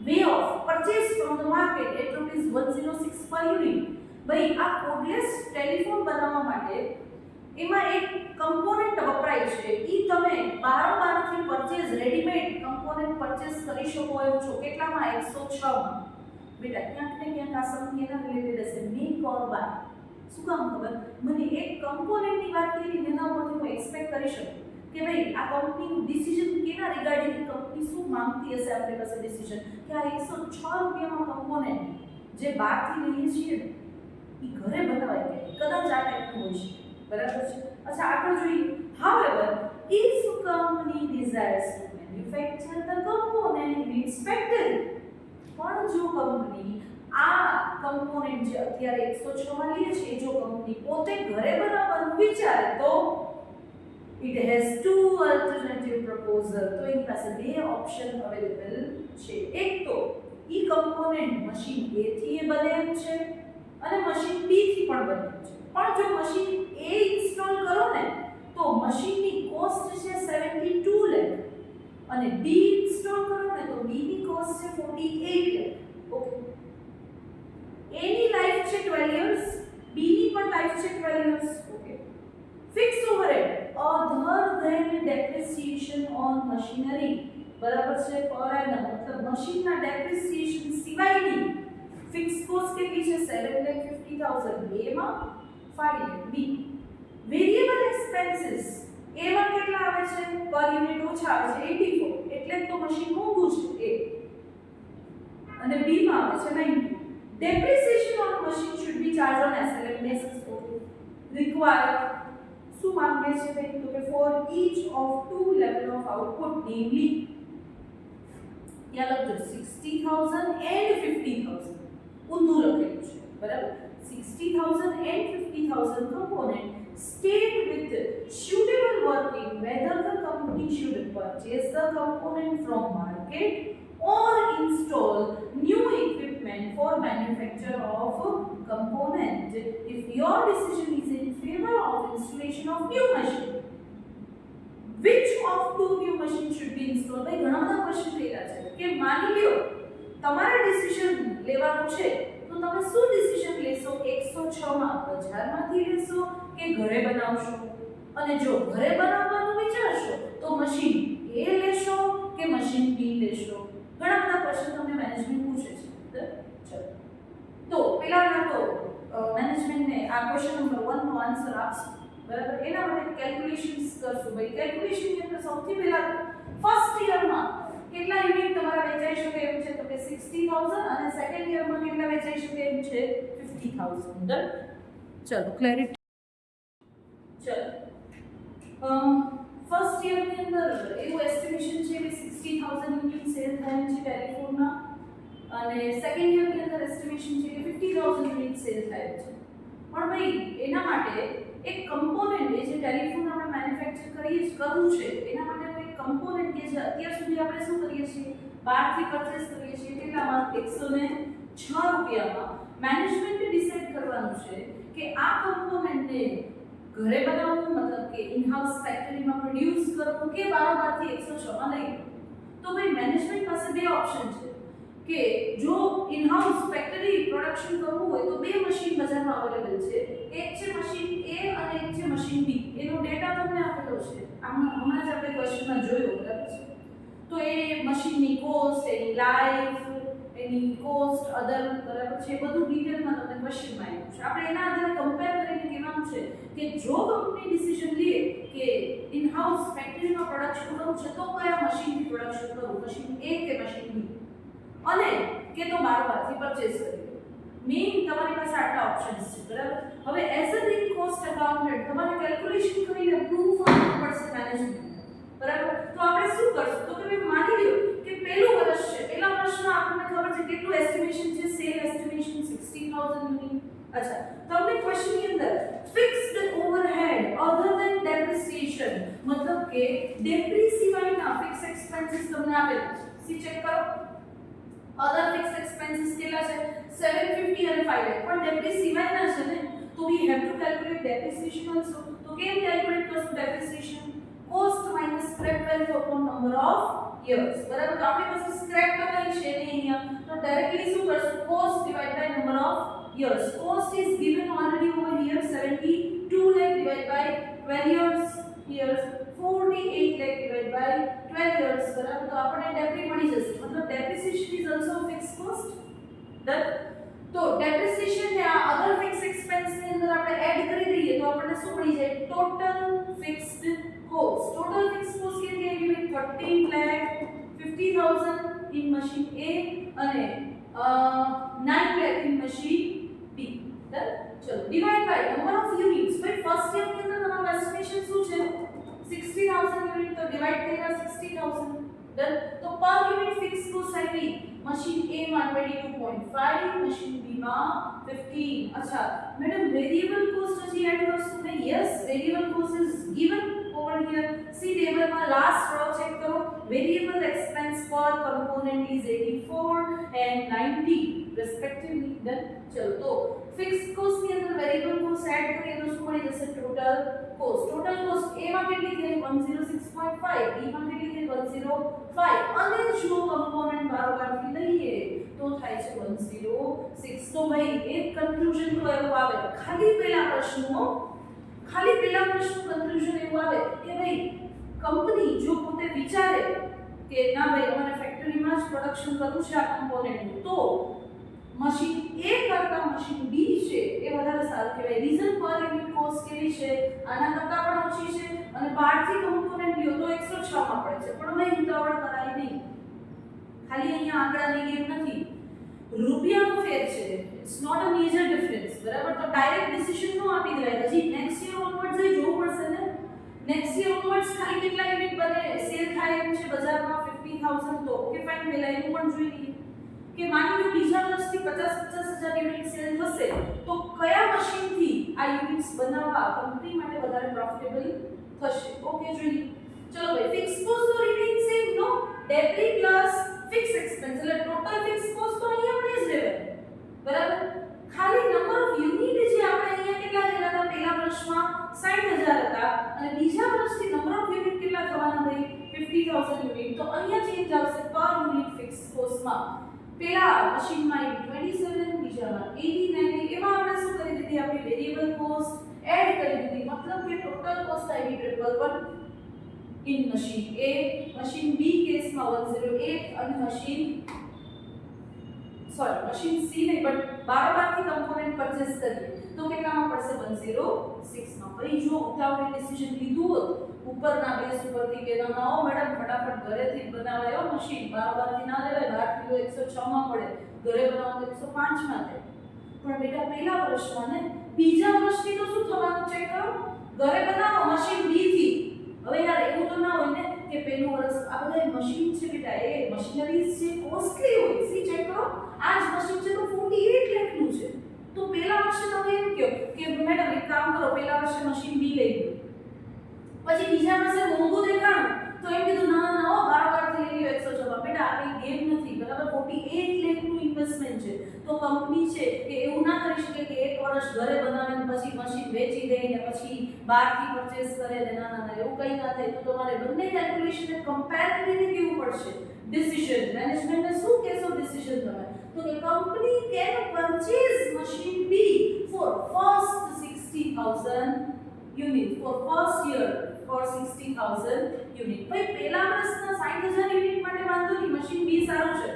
way of purchase from the market at ₹106 per unit ભાઈ આ cordless telephone બનાવવા માટે એમાં એક કમ્પોનન્ટ વપરાય છે ઈ તમે બહારથી પરચેઝ રેડીમેડ કમ્પોનન્ટ પરચેઝ કરી શકો એમ છો કેટલામાં 106 માં બેટા ક્યાંક ને ક્યાંક આ સમ કેના રિલેટેડ હશે મેક ઓર બાય શું કામ ખબર મને એક કમ્પોનન્ટની વાત કરી એના ઉપરથી હું એક્સપેક્ટ કરી શકું કે ભાઈ આ કંપનીનું ડિસિઝન કેના રિગાર્ડિંગ કંપની શું માંગતી હશે આપણી પાસે ડિસિઝન કે આ 106 રૂપિયામાં કમ્પોનન્ટ જે બહારથી લઈએ છીએ એ ઘરે બનાવાય કે કદાચ આ ટાઈપનું હોય છે બરાબર છે અચ્છા આગળ જોઈએ however if company desires to manufacture the component in its factory પણ જો કંપની આ કમ્પોનન્ટ જે અત્યારે 106 માં લે છે જો કંપની પોતે ઘરે બનાવવાનું વિચારે તો it has two alternative proposal તો એની પાસે બે ઓપ્શન અવેલેબલ છે એક તો ઈ કમ્પોનન્ટ મશીન A થી એ બને એમ છે અને મશીન B થી પણ બને એમ છે પણ જો મશીન A ઇન્સ્ટોલ કરો ને તો મશીનની કોસ્ટ છે 72 લાખ અને B ઇન્સ્ટોલ કરો ને તો B ની કોસ્ટ છે 48 લાખ ઓકે A ની લાઈફ છે 12 years B ની પણ લાઈફ છે 12 years okay fix overhead other than depreciation on machinery બરાબર છે પર એનમ મતલબ મશીનના ડેપ્રિસિએશન સિવાયની ફિક્સ કોસ્ટ કેટલી છે 7,50,000 A માં 5 lakh B variable expenses A માં કેટલા આવે છે પર યુનિટ ઓછા આવે છે 84 એટલે તો મશીન મોંઘું છે A અને B માં આવે છે 90 depreciation on machine should be charged on SLM basis required શું માંગે છે ભાઈ તો કે for each of two level of output namely યાદ લખજો 60,000 and 50,000 ઊંધું લખેલું છે બરાબર 60,000 and 50,000 component state with suitable working whether the company should purchase the component from market or install new equipment for manufacture of component. If your decision is in favor of installation of new machine, which of two new machine should be installed? ભાઈ ઘણા બધા question થયેલા છે કે માની લ્યો તમારે decision લેવાનું છે તો તમે શું ડિસિઝન લેશો? 106 માં બજારમાંથી લેશો કે ઘરે બનાવશો? અને જો ઘરે બનાવવાનું વિચારશો તો મશીન એ લેશો કે મશીન બી લેશો? ઘણા બધા ક્વેશ્ચન તમને મેનેજમેન્ટ પૂછે છે. ચલો તો પહેલા તો મેનેજમેન્ટને આ ક્વેશ્ચન નંબર 1 નો આન્સર આપશે. બરાબર, એના માટે કેલ્ક્યુલેશન્સ કરશું. ભાઈ કેલ્ક્યુલેશન ની અંદર સૌથી પહેલા ફર્સ્ટ યરમાં કેટલા યુનિટ તમારા વેચાઈ શકે એમ છે તો કે 60000 અને સેકન્ડ યરમાં કેટલા વેચાઈ શકે એમ છે 50000. ડન. ચલો ક્લેરિટી. ચલો ફર્સ્ટ યરની અંદર એવું એસ્ટિમેશન છે કે 60000 યુનિટ સેલ થાય છે ટેલિફોનના અને સેકન્ડ યરની અંદર એસ્ટિમેશન છે કે 50000 યુનિટ સેલ થાય છે. પણ ભાઈ એના માટે એક કમ્પોનન્ટ જે ટેલિફોન આપણે મેન્યુફેક્ચર કરવું છે એના માટે એક કમ્પોનન્ટ કે જે અત્યાર સુધી આપણે શું કરીએ છીએ બહારથી પરચેસ કરીએ છીએ કેટલામાં 106 રૂપિયામાં. મેનેજમેન્ટે ડિસાઈડ કરવાનું છે કે આ કમ્પોનન્ટને ઘરે બનાવવું મતલબ કે ઇન હાઉસ ફેક્ટરીમાં પ્રોડ્યુસ કરવું કે બહારથી 106 માં લઈ. તો ભાઈ મેનેજમેન્ટ પાસે બે ઓપ્શન છે કે જો ઇન હાઉસ ફેક્ટરી પ્રોડક્શન કરવું હોય તો બે મશીન બજારમાં અવેલેબલ છે. એક છે મશીન એ અને એક છે મશીન બી. એનો ડેટા તમને આપેલો છે હમણાં જ આપણે ક્વેશ્ચનમાં જોયો. બરાબર છે. તો એ મશીનની કોસ્ટ, એની લાઈફ, એની કોસ્ટ અધર બરાબર છે બધું ડિટેલમાં તમને ક્વેશ્ચનમાં આવ્યું છે. આપણે એના આધારે કમ્પેર કરીને કહેવાનું છે કે જો કંપની ડિસિઝન લે કે ઇન હાઉસ ફેક્ટરીમાં પ્રોડક્શન કરવું છે તો કયા મશીનથી પ્રોડક્શન કરવું, મશીન એ કે મશીન બી, અને કે તો બહારથી પરચેસ કરવી. મેઇન તમારી પાસે આટલા ઓપ્શન્સ છે. બરાબર. હવે as a big cost accountant તમારે કેલ્ક્યુલેશન કરીને પ્રૂફ આપવું પડશે મેનેજમેન્ટ. બરાબર. તો આપણે શું કરશું તો કે માની લ્યો કે પહેલું વર્ષ છે, પહેલા વર્ષમાં આપણને ખબર છે કેટલું એસ્ટિમેશન છે સેલ એસ્ટિમેશન 60000 યુનિટ. અચ્છા, તમને ક્વેશ્ચનની અંદર fixed overhead other than depreciation મતલબ કે ડેપ્રી સિવાયના ફિક્સ એક્સપેન્સીસ તમને આપેલા છે. સી ચેક કરો. અધર ફિક્સ એક્સપેન્સીસ કેટલા છે 750 અને 5 lakh. પણ ડેપ્રી સિવાયના છે ને તો we have to calculate depreciation also. તો કેમ કેલ્ક્યુલેટ કરશું depreciation? Cost minus scrap value upon number of years. બરાબર. તો આપણી પાસે સ્ક્રેપ વેલ્યુ છે ને અહીંયા તો ડાયરેક્ટલી શું કરશું cost divide by number of years. Cost is given already over here 72 lakh divided by 12 years. 48 lakh divided by 12 years. બરાબર. તો આપણે ડેપ્રી મળી જશે. મતલબ depreciation is also fixed cost. Done. તો ડેપ્રિસિએશન ને આ અધર ફિક્સ એક્સપેન્સ ની અંદર આપણે એડ કરી દઈએ તો આપણને શું મળી જાય total fixed cost. Total fixed cost કેટલી આવી ગઈ 13,50,000 ઇન મશીન A અને 9 lakh in machine B. Done. ચલો divide by number of units. ભાઈ ફર્સ્ટ યર ની અંદર તમારું એસ્ટિમેશન શું છે 60000 યુનિટ તો ડિવાઇડ થયેલા 60000. ડન. તો પર યુનિટ ફિક્સ કોસ્ટ આવી મશીન A માં 22.5, મશીન B માં 15. અચ્છા મેડમ વેરિયેબલ કોસ્ટ હજી એડ કરશું ને? Yes, variable cost is given over here. See table માં last row check કરો. Variable expense per component is 84 and 90 respectively. Done. ચલો તો ફિક્સ્ડ કોસ્ટ ની અંદર વેરિયેબલ કોસ્ટ એડ કરીએ તો શું મળી જશે total cost. Total cost A માં કેટલી થઈ 106.5, B માં કેટલી થઈ 105 અને જો કમ્પોનન્ટ બારોબારથી લઈએ તો થાય છે 106. તો ભાઈ એક કન્ક્લુઝન તો એવું આવે ખાલી પહેલા પ્રશ્નનું કન્ક્લુઝન એવું આવે કે ભાઈ કંપની જો પોતે વિચારે કે ના ભાઈ અમારે ફેક્ટરીમાં જ પ્રોડક્શન કરવું છે આ કમ્પોનન્ટનું તો મશીન A કરતા મશીન B છે એ વધારે સારું કહેવાય. રીઝન પર યુનિટ કોસ્ટ કેવી છે આના કરતા પણ ઓછી છે અને બહારથી કમ્પોનન્ટ લ્યો તો 106 માં પડે છે. પણ ભાઈ ઉતાવળ કરાય નહીં. ખાલી અહીંયા આંકડાની ગેમ નથી, રૂપિયાનો ફેર છે. It's not a major difference. બરાબર. તો ડાયરેક્ટ ડિસિઝન નો આપી દેવાય. હજી નેક્સ્ટ યર ઓનવર્ડ્સ એ જોવું પડશે ને. નેક્સ્ટ યર ઓનવર્ડ્સ ખાલી કેટલા યુનિટ બને સેલ થાય એમ છે બજારમાં 50000 તો ઓકે ફાઇન પહેલા એનું પણ જોઈ લઈએ કે માની લો બીજા વર્ષથી 50,000 યુનિટ સેલ થશે તો કયા મશીનથી આ યુનિટ્સ બનાવવા કંપની માટે વધારે પ્રોફિટેબલ થશે. ઓકે જોઈએ. ચલો ભાઈ ફિક્સ કોસ્ટ તો રિમેઇન સેમ નો ડેપ્રી પ્લસ ફિક્સ એક્સપેન્સ એટલે ટોટલ ફિક્સ કોસ્ટ તો અહીંયા આપણે જ રહેવાની. બરાબર. ખાલી નંબર ઓફ યુનિટ જે આપણે અહીંયા કેટલા લેલા હતા પહેલા વર્ષમાં 60,000 હતા અને બીજા વર્ષથી નંબર ઓફ યુનિટ કેટલા થવાના ભાઈ 50,000 યુનિટ. તો અહીંયા ચેન્જ આવશે પર યુનિટ ફિક્સ કોસ્ટમાં. પેલા મશીનમાં 27 બીજામાં 89 એમાં આપણે શું કરી દીધી આપણી વેરીએબલ કોસ્ટ એડ કરી દીધી મતલબ કે ટોટલ કોસ્ટ આવી 111 in machine A machine B કેસમાં 108 અને મશીન C નહીં બટ 12 થી કમ્પોનન્ટ પરચેસ કરીએ તો કેટલામાં પડશે 106 માં. ભાઈ જો ઉતાવળે ડિસિઝન લીધું હોત ઉપરના બેઝ ઉપરથી કે ના મેડમ ફટાફટ ઘરેથી બનાવાયો મશીન 12 થી ના લેવાય 12 કિલો 106 માં પડે ઘરે બનાવો તો 105 માં થાય. પણ બેટા પહેલા વર્ષમાં ને બીજા વર્ષથી તો શું થવાનું ચેક કરો ઘરે બનાવો મશીન B થી. હવે યાર એવું તો ના હોય ને કે પહેલું વર્ષ આ બધા મશીન છે બેટા એ મશીનરીઝ છે કોસ્ટલી હોય. સી ચેક કરો આ જ મશીન છે તો 48 લાખનું છે તો પહેલા વર્ષે તમે એમ કહો કે મેડમ એક કામ કરો પહેલા વર્ષે મશીન B લઈ લો પછી બીજા વર્ષે મોંઘું દેખાણું તો એમ કીધું ના ના ઓ 12 થી લઈ લો 106 બેટા આ કઈ ગેમ નથી બરાબર. 48 લાખનું ઇન્વેસ્ટમેન્ટ છે તો કંપની છે કે એવું ના કરી શકે કે એક વર્ષ ઘરે બનાવીને પછી મશીન વેચી દઈને પછી બહારથી પરચેસ કરે ને ના ના ના એવું કંઈ ના થાય. તો તમારે બંને કેલ્ક્યુલેશનને કમ્પેર કરીને કેવું પડશે ડિસિઝન. મેનેજમેન્ટને શું કહેશો ડિસિઝન તમે તો કે company can purchase machine B for first 60,000 unit for first year for 60,000 unit. ભાઈ પહેલા વર્ષના 60,000 યુનિટ માટે વાંધો નહીં મશીન B સારું છે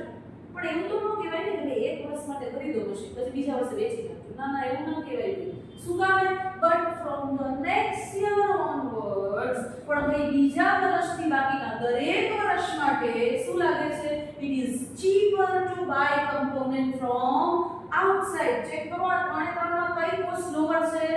પણ એવું તો ન કહેવાય ને કે એક વર્ષ માટે ખરીદો મશીન પછી બીજા વર્ષે વેચી નાખજો. ના ના એવું ન કહેવાય. શું કામે but from the next year onwards પણ ભાઈ બીજા વર્ષથી બાકીના દરેક વર્ષ માટે શું લાગે છે it is cheaper to buy component from outside. Check કરો આ ત્રણે ત્રણમાં કઈ કોસ્ટ લોઅર છે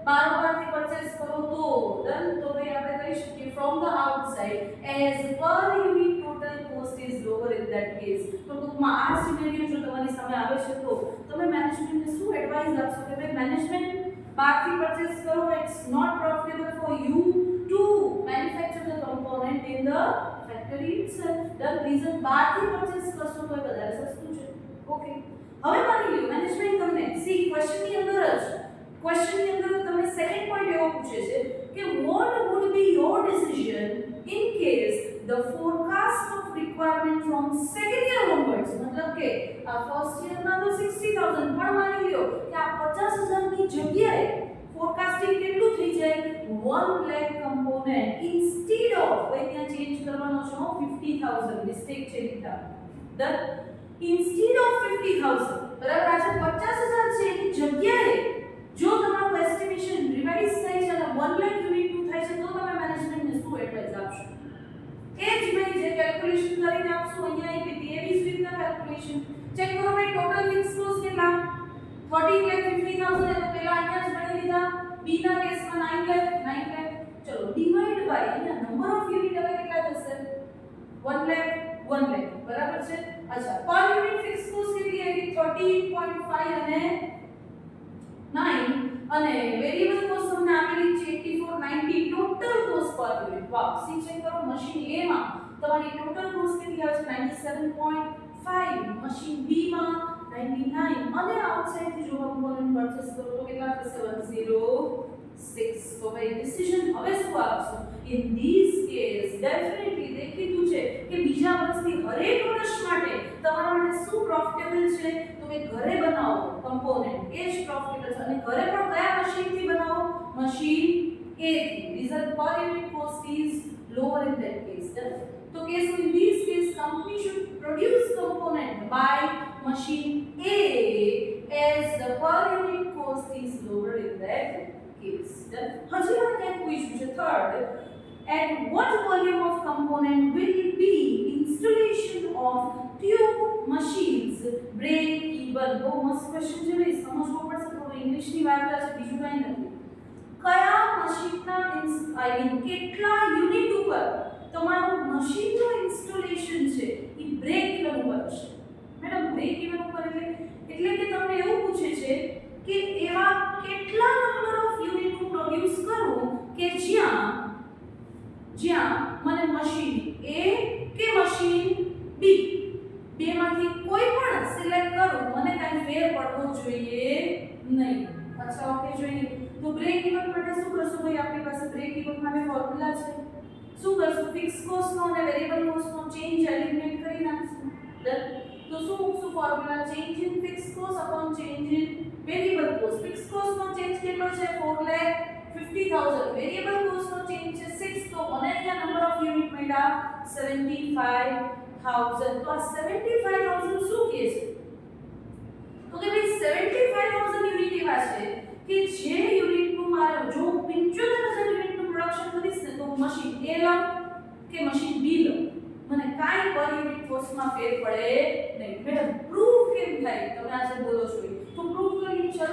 12 થી પરચેસ કરો તો ડન. તો ભાઈ આપણે કહી શકીએ from the outside as per unit total cost is lower in that case. તો ટૂંકમાં આ સિનેરિયો જો તમારી સામે આવે છે તો તમે મેનેજમેન્ટને શું એડવાઇસ આપશો કે ભાઈ મેનેજમેન્ટ બહારથી પરચેસ કરો it's not profitable for you to manufacture the component in the factory itself. Done. Reason બહારથી પરચેસ કરશો તો વધારે સસ્તું છે. ઓકે હવે માની લો મેનેજમેન્ટ તમને સી ક્વેશ્ચનની અંદર તમને સેકન્ડ પોઈન્ટ એવો પૂછે છે કે what would be your decision in case the forecast of requirement from second year onwards मतलब કે આ ફર્સ્ટ યર માં તો 60,000 પણ માની લો કે આ 50,000 ની જગ્યાએ ફોરકાસ્ટિંગ કેટલું થઈ જાય 1 lakh component instead of ભાઈ ત્યાં ચેન્જ કરવાનો છે 50,000 મિસ્ટેક છે લીધા ધ instead of 50,000 બરાબર આ જે 50,000 છે એની જગ્યાએ જો તમારું એસ્ટિમેશન રિવાઇઝ થાય છે અને 1 લાખ યુનિટ નું થાય છે તો તમે મેનેજમેન્ટને શું એડવાઇસ આપશો એ જ ભાઈ જે કેલ્ક્યુલેશન કરીને આપશો અહીંયા આપી એવી જ રીતના કેલ્ક્યુલેશન ચેક કરો ભાઈ ટોટલ ફિક્સ કોસ્ટ કેટલા 13,50,000 એ તો પહેલા અહીંયા જ ગણી લીધા. બી ના કેસમાં 9 લાખ ચલો ડિવાઇડ બાય અહીંયા નંબર ઓફ યુનિટ હવે કેટલા થશે 1 લાખ બરાબર છે. અચ્છા પર યુનિટ ફિક્સ કોસ્ટ કેટલી આવી 13.5 અને 9 અને વેરીએબલ કોસ્ટ તમને આપેલી છે 8490 ટોટલ કોસ્ટ પર યુનિટ. વાહ સી ચેક કરો મશીન A માં તમારી ટોટલ કોસ્ટ કેટલી આવે છે 97.5 મશીન B માં 99 અને આઉટસાઇડ થી જો કમ્પોનન્ટ પરચેસ કરો તો કેટલા થશે 106. તો ભાઈ ડિસિઝન હવે શું આપશો ઇન ધીસ કેસ ડેફિનેટલી દેખીતું છે કે બીજા વર્ષથી હરેક વર્ષ માટે તમારા માટે શું પ્રોફિટેબલ છે તો કે ઘરે બનાવો કમ્પોનન્ટ એ જ પ્રોફિટેબલ છે અને ઘરે પણ કયા મશીનથી બનાવો મશીન A થી. રીઝન પર unit cost is lower in that case. So case in this case company should produce component by machine A as the per unit cost is lower in that case. હજી મને ક્યાંક પૂછ્યું છે third at what volume of component will be installation of tube machines break even. બહુ મસ્ત question છે ભાઈ સમજવો પડશે થોડું ઇંગ્લિશની વાર્તા છે બીજું કાંઈ નથી. કયા મશીનના કેટલા યુનિટ ઉપર તમારું મશીનનું ઇન્સ્ટોલેશન છે એ બ્રેક ઇવન ઉપર છે. મેડમ બ્રેક ફિક્સ કોસ્ટનો અને વેરિયેબલ કોસ્ટનો ચેન્જ એલિમિનેટ કરી નાખશું. ડન. તો શું મૂકશું formula? Change in fix cost upon change in variable cost. Fix કોસ્ટનો ચેન્જ કેટલો છે? 4,50,000. વેરિયેબલ કોસ્ટનો ચેન્જ છે 6. તો મને અહીંયા નંબર ઓફ યુનિટ મળ્યા 75,000. તો આ 75,000 શું કહે છે? તો કે ભાઈ 75,000 યુનિટ એવા છે કે જે યુનિટનું મારે જો 75,000 યુનિટનું પ્રોડક્શન કરીશ ને તો મશીન A લઉં કે મશીન B લઉં, મને કાંઈ પર યુનિટ કોસ્ટમાં ફેર પડે નહીં. મેડમ પ્રૂફ કેમ થાય? તમે આજે બોલો છો તો પ્રૂફ કરીએ. ચલો,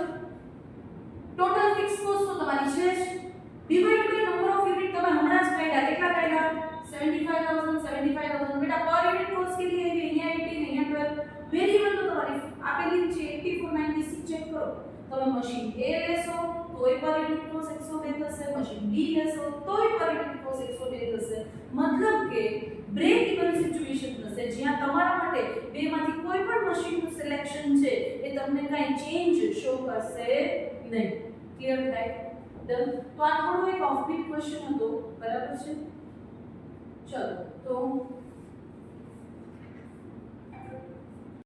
ટોટલ ફિક્સ કોસ્ટ તો તમારી છે જ, divide by number of unit તમે હમણાં જ કાઢ્યા. કેટલા કાઢ્યા? 75,000. બેટા પર યુનિટ કોસ્ટ કેટલી આવી? અહીંયા 18 ને અહીંયા 12. વેરિયેબલ તો તમારી આપેલી છે 8496. ચેક કરો. તમે મશીન A લેશો તોય પર યુનિટ કોસ્ટ 102 થશે, મશીન B લેશો તોય પર યુનિટ કોસ્ટ 102 થશે. મતલબ કે બ્રેક ઇવન સિચ્યુએશન થશે જ્યાં તમારા માટે બેમાંથી કોઈ પણ મશીનનું સિલેક્શન છે એ તમને કાંઈ ચેન્જ શો કરશે નહીં. ક્લિયર થાય? ડન. તો આ થોડો એક ઓફબીટ ક્વેશ્ચન હતો, બરાબર છે? ચલો તો